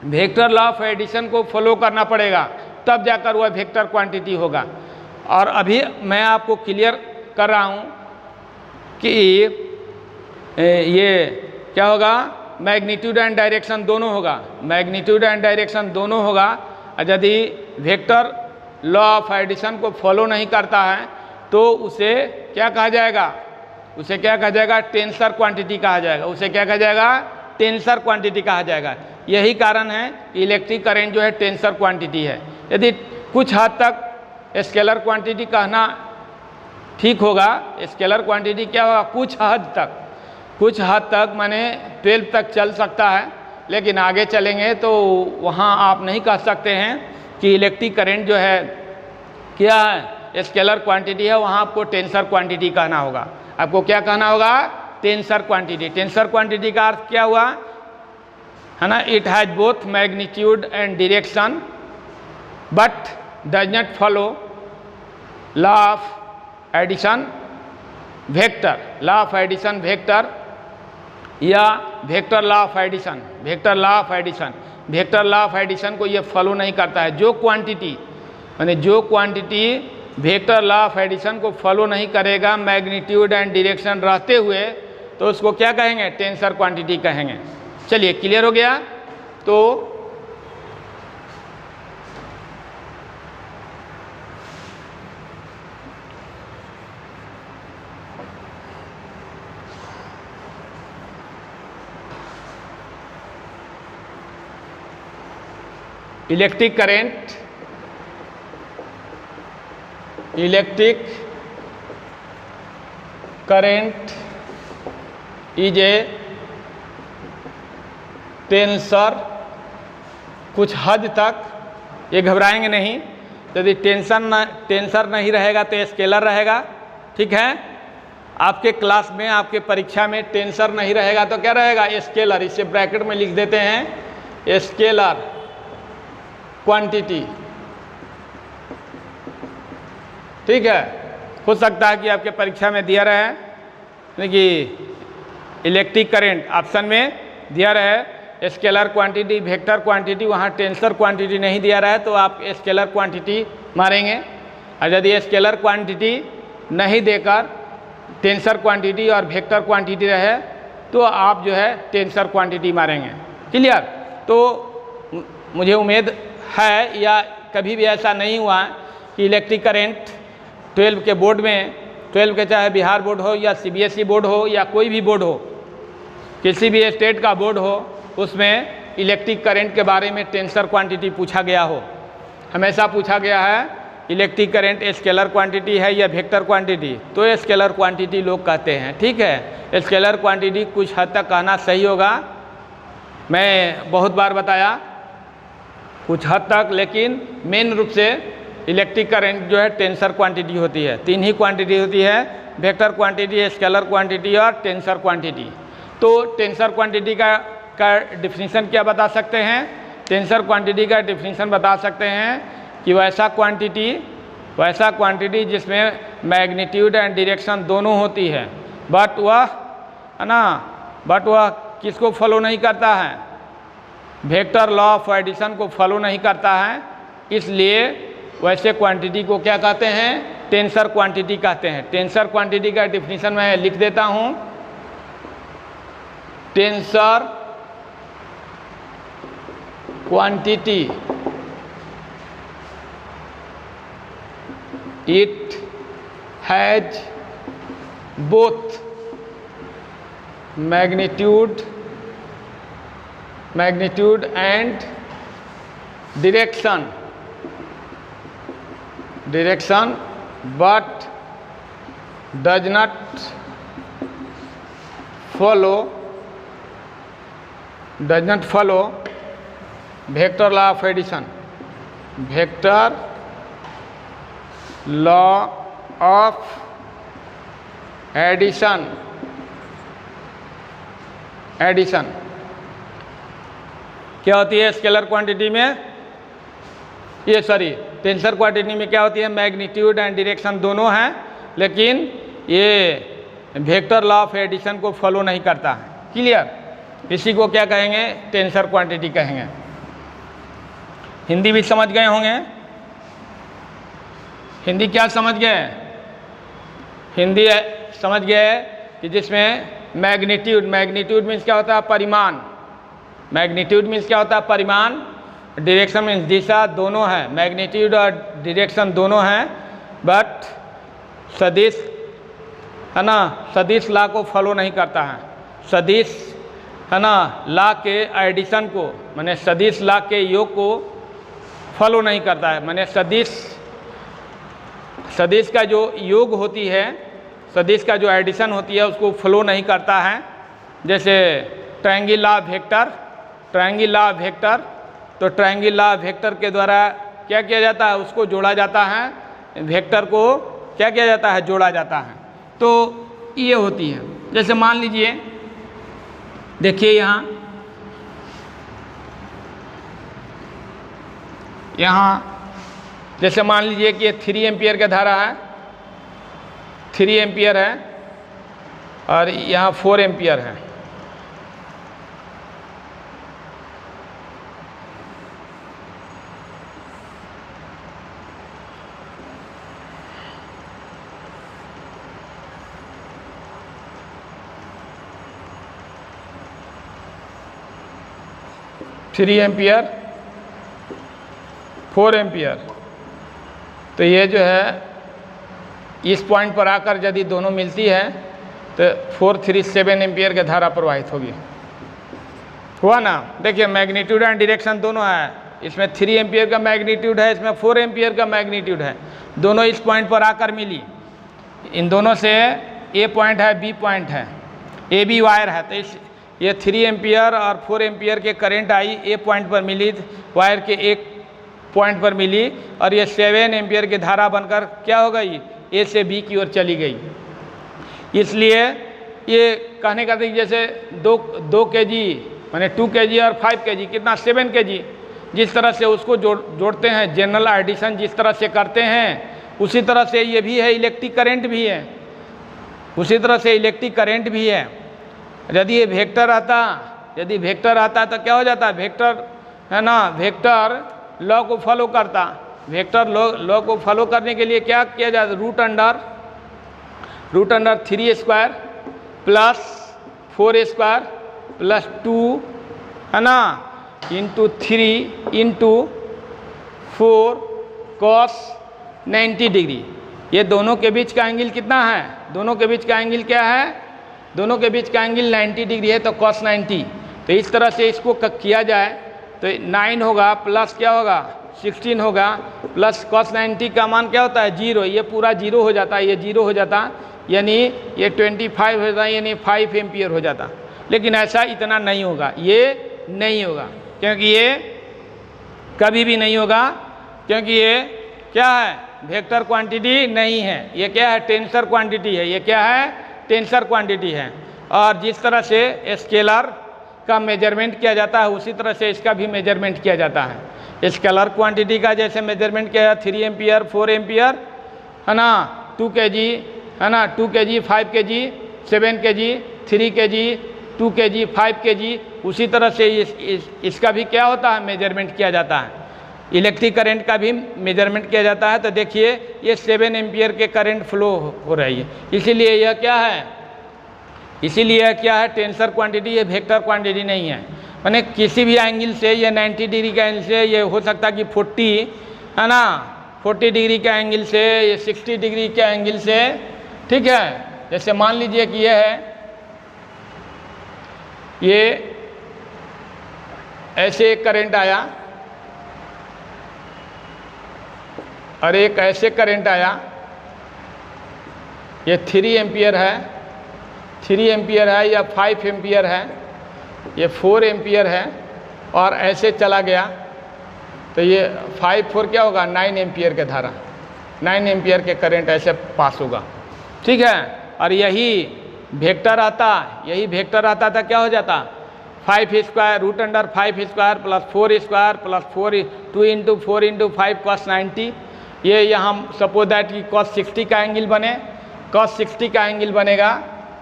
वेक्टर लॉ ऑफ एडिशन को फॉलो करना पड़ेगा, तब जाकर वह वेक्टर क्वांटिटी होगा। और अभी मैं आपको क्लियर कर रहा हूँ कि ये क्या होगा, मैग्नीट्यूड एंड डायरेक्शन दोनों होगा, मैग्नीट्यूड एंड डायरेक्शन दोनों होगा। यदि वेक्टर लॉ ऑफ एडिशन को फॉलो नहीं करता है तो उसे क्या कहा जाएगा? उसे क्या कहा जाएगा? टेंसर क्वांटिटी कहा जाएगा। उसे क्या कहा जाएगा? टेंसर क्वांटिटी कहा जाएगा। यही कारण है कि इलेक्ट्रिक करंट जो है टेंसर क्वांटिटी है। यदि कुछ हद तक स्केलर क्वांटिटी कहना ठीक होगा, स्केलर क्वांटिटी क्या होगा? कुछ हद तक माने 12 तक चल सकता है, लेकिन आगे चलेंगे तो वहाँ आप नहीं कह सकते हैं कि इलेक्ट्रिक करंट जो है क्या है, स्केलर क्वांटिटी है, वहाँ आपको टेंसर क्वांटिटी कहना होगा। आपको क्या कहना होगा? Tensor quantity. टेंसर क्वांटिटी का अर्थ क्या हुआ है ना? It has both magnitude and direction but does not follow law of addition vector, law of addition vector या vector law of addition, vector law of addition, vector law of addition को ये follow नहीं करता है। जो quantity माने जो quantity vector law of addition को फॉलो नहीं करेगा मैग्नीट्यूड एंड डायरेक्शन रहते हुए, तो उसको क्या कहेंगे? टेंसर क्वांटिटी कहेंगे। चलिए क्लियर हो गया। तो electric current, electric current is a tensor. कुछ हद तक ये घबराएंगे नहीं। यदि टेंसर नहीं रहेगा तो स्केलर रहेगा। ठीक है, आपके क्लास में, आपके परीक्षा में टेंसर नहीं रहेगा तो क्या रहेगा? स्केलर। इसे ब्रैकेट में लिख देते हैं, स्केलर क्वांटिटी। ठीक है, हो सकता है कि आपके परीक्षा में दिया रहे कि इलेक्ट्रिक करंट ऑप्शन में दिया रहे स्केलर क्वांटिटी, वेक्टर क्वांटिटी, वहाँ टेंसर क्वांटिटी नहीं दिया रहा है तो आप स्केलर क्वांटिटी मारेंगे। और यदि स्केलर क्वांटिटी नहीं देकर टेंसर क्वांटिटी और वेक्टर क्वांटिटी रहे तो आप जो है टेंसर क्वांटिटी मारेंगे। क्लियर? तो मुझे उम्मीद है या कभी भी ऐसा नहीं हुआ कि इलेक्ट्रिक करंट 12 के बोर्ड में 12 के, चाहे बिहार बोर्ड हो या CBSE बोर्ड हो या कोई भी बोर्ड हो, किसी भी स्टेट का बोर्ड हो, उसमें इलेक्ट्रिक करंट के बारे में टेंसर क्वांटिटी पूछा गया हो, हमेशा पूछा गया है इलेक्ट्रिक करंट स्केलर क्वांटिटी है या वेक्टर क्वांटिटी, तो स्केलर क्वांटिटी लोग कहते हैं। ठीक है, स्केलर क्वांटिटी कुछ हद तक कहना सही होगा, मैं बहुत बार बताया कुछ हद तक, लेकिन मेन रूप से इलेक्ट्रिक करंट जो है टेंसर क्वांटिटी होती है। 3 ही क्वांटिटी होती है, वेक्टर क्वांटिटी, स्केलर क्वांटिटी और टेंसर क्वांटिटी। तो टेंसर क्वांटिटी का डिफिनीशन क्या बता सकते हैं? टेंसर क्वांटिटी का डिफिनीशन बता सकते हैं कि वैसा क्वांटिटी जिसमें मैग्नीट्यूड एंड डायरेक्शन दोनों होती है, बट वह किसको फॉलो नहीं करता है? वेक्टर लॉ ऑफ एडिशन को फॉलो नहीं करता है, इसलिए वैसे क्वांटिटी को क्या कहते हैं? टेंसर क्वांटिटी कहते हैं। टेंसर क्वांटिटी का डिफिनीशन मैं लिख देता हूँ। Tensor quantity, it has both magnitude and direction, but does not follow vector law of addition, vector law of addition क्या होती है स्केलर क्वांटिटी में? टेंसर क्वांटिटी में क्या होती है? मैग्नीट्यूड एंड डायरेक्शन दोनों हैं, लेकिन ये वेक्टर लॉ ऑफ एडिशन को फॉलो नहीं करता है। क्लियर? इसी को क्या कहेंगे? टेंसर क्वांटिटी कहेंगे। हिंदी भी समझ गए होंगे। हिंदी क्या समझ गए? हिंदी समझ गए कि जिसमें मैग्नीट्यूड मीन्स क्या होता है? परिमाण। मैग्नीट्यूड मीन्स क्या होता है? परिमाण। डायरेक्शन मीन्स दिशा, दोनों है, मैग्नीट्यूड और डायरेक्शन दोनों हैं, बट सदिश है ना, सदिश लॉ को फॉलो नहीं करता है। सदिश है ना लॉ के एडिशन को, माने सदिश लॉ के योग को फॉलो नहीं करता है। माने सदिश का जो योग होती है, सदिश का जो एडिशन होती है, उसको फॉलो नहीं करता है। जैसे ट्रायंगल लॉ ऑफ वेक्टर, तो ट्रायंगल लॉ ऑफ वेक्टर के द्वारा क्या किया जाता है? उसको जोड़ा जाता है, वेक्टर को क्या किया जाता है? जोड़ा जाता है। तो ये होती है। जैसे मान लीजिए, देखिए यहाँ जैसे मान लीजिए कि ये 3 एम्पियर का धारा है, 3 एम्पियर है और यहाँ 4 एम्पियर है। Three ampere, 4 ampere. तो ये जो है इस पॉइंट पर आकर यदि दोनों मिलती है तो 437 एम्पियर की धारा प्रवाहित होगी। हुआ ना? देखिए मैग्नीट्यूड एंड डायरेक्शन दोनों है। इसमें 3 एम्पियर का मैग्नीट्यूड है, इसमें 4 एम्पियर का मैग्नीट्यूड है। दोनों इस पॉइंट पर आकर मिली। इन दोनों से ए पॉइंट है, बी पॉइंट है, ए बी वायर है। तो इस ये 3 एम्पियर और 4 एम्पियर के करंट आई, ए पॉइंट पर मिली, वायर के एक पॉइंट पर मिली, और ये 7 एम्पियर की धारा बनकर क्या हो गई? ए से बी की ओर चली गई। इसलिए ये कहने का जैसे 2 kg माने 2 kg और 5 kg कितना? 7 kg। जिस तरह से उसको जोड़ते हैं, जनरल एडिशन जिस तरह से करते हैं, उसी तरह से ये भी है, इलेक्ट्रिक करंट भी है। उसी तरह से इलेक्ट्रिक करंट भी है। यदि ये वेक्टर आता तो क्या हो जाता? वेक्टर है ना, वेक्टर लॉ को फॉलो करता। वेक्टर लॉ को फॉलो करने के लिए क्या किया जाता? Root under 3 square plus 4 square plus 2 है ना, इंटू 3 इंटू 4 cos 90 डिग्री। ये दोनों के बीच का एंगल कितना है, दोनों के बीच का एंगल क्या है, दोनों के बीच का एंगल 90 डिग्री है, तो cos 90। तो इस तरह से इसको किया जाए तो 9 होगा प्लस क्या होगा 16 होगा प्लस cos 90 का मान क्या होता है 0, ये पूरा 0 हो जाता है, ये 0 हो जाता, यानी ये 25 हो जाता, यानी 5 एम्पियर हो जाता। लेकिन ऐसा इतना नहीं होगा, ये नहीं होगा, क्योंकि ये कभी भी नहीं होगा, क्योंकि ये क्या है वेक्टर क्वांटिटी नहीं है, ये क्या है टेंसर क्वांटिटी है, ये क्या है टेंसर क्वांटिटी है। और जिस तरह से स्केलर का मेजरमेंट किया जाता है उसी तरह से इसका भी मेजरमेंट किया जाता है। स्केलर क्वांटिटी का जैसे मेजरमेंट किया 3 एम्पियर 4 एम्पियर है ना, 2 kg है ना, 2 kg 5 kg 7 kg 3 kg 2 kg 5 kg, उसी तरह से इसका भी क्या होता है मेजरमेंट किया जाता है। इलेक्ट्रिक करंट का भी मेजरमेंट किया जाता है। तो देखिए ये 7 एम्पियर के करंट फ्लो हो रही है, इसीलिए यह क्या है, इसीलिए क्या है टेंसर क्वांटिटी, ये वेक्टर क्वांटिटी नहीं है। माने किसी भी एंगल से ये 90 डिग्री का एंगल से, ये हो सकता है कि 40 है ना 40 डिग्री का एंगल से, ये 60 डिग्री के एंगल से, ठीक है। जैसे मान लीजिए कि ये है, ये ऐसे एक करंट आया और एक ऐसे करंट आया, ये 3 एम्पियर है, 3 एम्पियर है या 5 एम्पियर है, ये 4 एम्पियर है और ऐसे चला गया तो ये 5 4 क्या होगा 9 एम्पियर के धारा, 9 एम्पियर के करंट ऐसे पास होगा, ठीक है। और यही वेक्टर आता, यही वेक्टर आता था क्या हो जाता 5 square root under 5 square plus 4 square plus 4 2 into 4 into 5 cos 90। ये यहाँ सपोज दैट कि cos 60 का एंगल बने, cos 60 का एंगल बनेगा,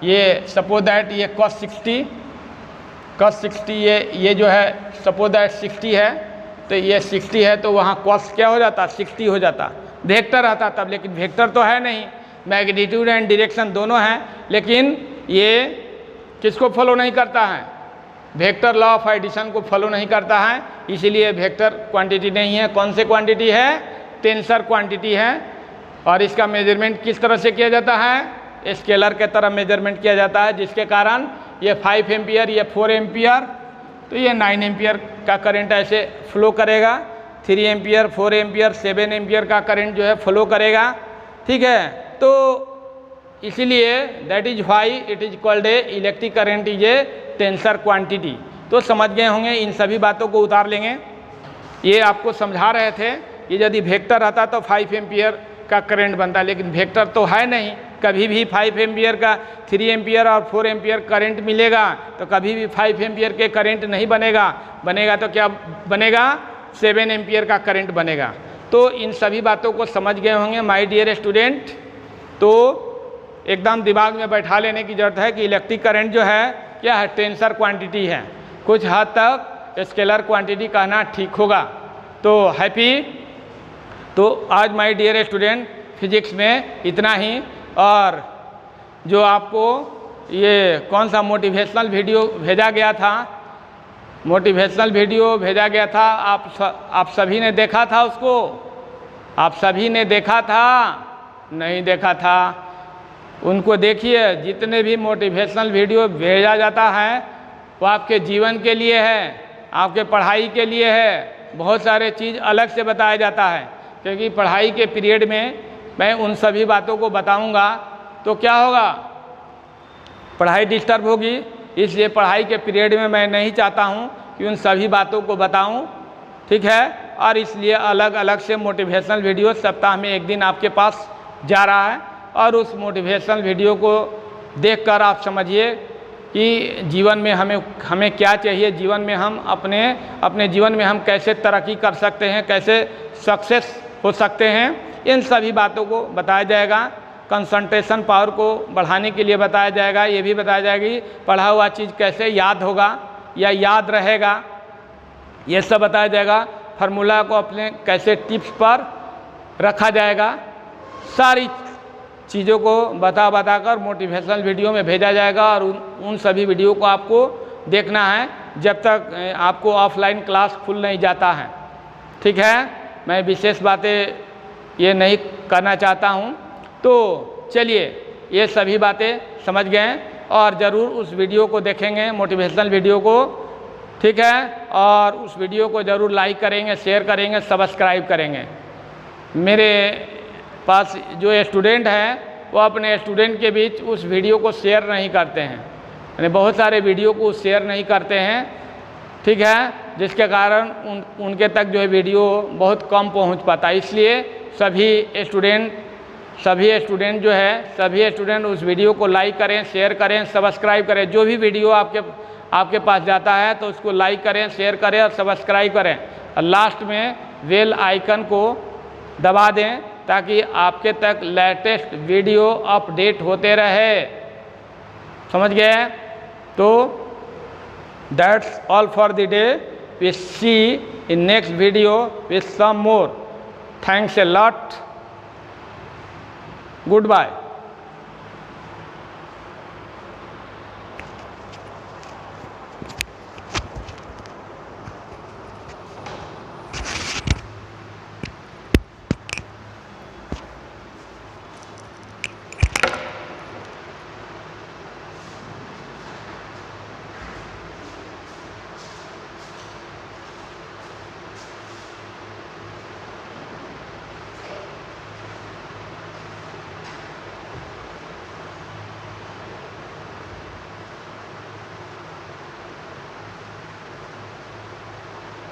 ये सपोज दैट ये cos 60 ये जो है सपोज दैट 60 है, तो ये 60 है तो वहाँ cos क्या हो जाता 60 हो जाता, वेक्टर आता तब। लेकिन वेक्टर तो है नहीं, मैग्नीट्यूड एंड डायरेक्शन दोनों हैं, लेकिन ये किसको फॉलो नहीं करता है, वेक्टर लॉ ऑफ एडिशन को फॉलो नहीं करता है, इसीलिए वेक्टर क्वांटिटी नहीं है। कौन से क्वांटिटी है, टेंसर क्वांटिटी है। और इसका मेजरमेंट किस तरह से किया जाता है, स्केलर के तरह मेजरमेंट किया जाता है, जिसके कारण ये 5 एम्पियर ये 4 एम्पियर, तो ये 9 एम्पियर का करंट ऐसे फ्लो करेगा, 3 एम्पियर 4 एम्पियर 7 एम्पियर का करंट जो है फ्लो करेगा, ठीक है। तो इसीलिए that is why it is called a electric current is a tensor quantity. तो समझ गए होंगे, इन सभी बातों को उतार लेंगे। ये आपको समझा रहे थे कि यदि वेक्टर आता तो 5 एम्पियर का करंट बनता, लेकिन वेक्टर तो है नहीं, कभी भी 5 एम्पियर का 3 एम्पियर और 4 एम्पियर करंट मिलेगा तो कभी भी 5 एम्पियर के करंट नहीं बनेगा, बनेगा तो क्या बनेगा 7 एम्पियर का करंट बनेगा। तो इन सभी बातों को समझ गए होंगे माय डियर स्टूडेंट। तो एकदम दिमाग में बैठा लेने की ज़रूरत है कि इलेक्ट्रिक करंट जो है क्या है टेंसर क्वांटिटी है, कुछ हद तक स्केलर क्वांटिटी कहना ठीक होगा। तो हैप्पी। तो आज माय डियर स्टूडेंट फिजिक्स में इतना ही। और जो आपको ये कौन सा मोटिवेशनल वीडियो भेजा गया था, मोटिवेशनल वीडियो भेजा गया था, आप सभी ने देखा था उसको, आप सभी ने देखा था, नहीं देखा था उनको देखिए। जितने भी मोटिवेशनल वीडियो भेजा जाता है वो आपके जीवन के लिए है, आपके पढ़ाई के लिए है, बहुत सारे चीज़ अलग से बताया जाता है, क्योंकि पढ़ाई के पीरियड में मैं उन सभी बातों को बताऊंगा तो क्या होगा, पढ़ाई डिस्टर्ब होगी। इसलिए पढ़ाई के पीरियड में मैं नहीं चाहता हूं कि उन सभी बातों को बताऊं, ठीक है। और इसलिए अलग अलग से मोटिवेशनल वीडियो सप्ताह में एक दिन आपके पास जा रहा है, और उस मोटिवेशनल वीडियो को देखकर आप समझिए कि जीवन में हमें क्या चाहिए, जीवन में हम अपने जीवन में हम कैसे तरक्की कर सकते हैं, कैसे सक्सेस हो सकते हैं, इन सभी बातों को बताया जाएगा। कंसंट्रेशन पावर को बढ़ाने के लिए बताया जाएगा, ये भी बताया जाएगा कि पढ़ा हुआ चीज़ कैसे याद होगा या याद रहेगा, ये सब बताया जाएगा। फार्मूला को अपने कैसे टिप्स पर रखा जाएगा, सारी चीज़ों को बता कर मोटिवेशनल वीडियो में भेजा जाएगा। और उन सभी वीडियो को आपको देखना है जब तक आपको ऑफलाइन क्लास खुल नहीं जाता है, ठीक है। मैं विशेष बातें ये नहीं करना चाहता हूँ, तो चलिए ये सभी बातें समझ गए और ज़रूर उस वीडियो को देखेंगे, मोटिवेशनल वीडियो को, ठीक है, और उस वीडियो को ज़रूर लाइक करेंगे, शेयर करेंगे, सब्सक्राइब करेंगे। मेरे पास जो स्टूडेंट हैं वो अपने स्टूडेंट के बीच उस वीडियो को शेयर नहीं करते हैं, यानी बहुत सारे वीडियो को शेयर नहीं करते हैं, ठीक है, जिसके कारण उनके तक जो है वीडियो बहुत कम पहुंच पाता है। इसलिए सभी स्टूडेंट जो है, सभी स्टूडेंट उस वीडियो को लाइक करें, शेयर करें, सब्सक्राइब करें। जो भी वीडियो आपके पास जाता है तो उसको लाइक करें, शेयर करें और सब्सक्राइब करें, और लास्ट में बेल आइकन को दबा दें ताकि आपके तक लेटेस्ट वीडियो अपडेट होते रहे। समझ गए? तो that's all for the day. We see in next video with some more. Thanks a lot. Goodbye.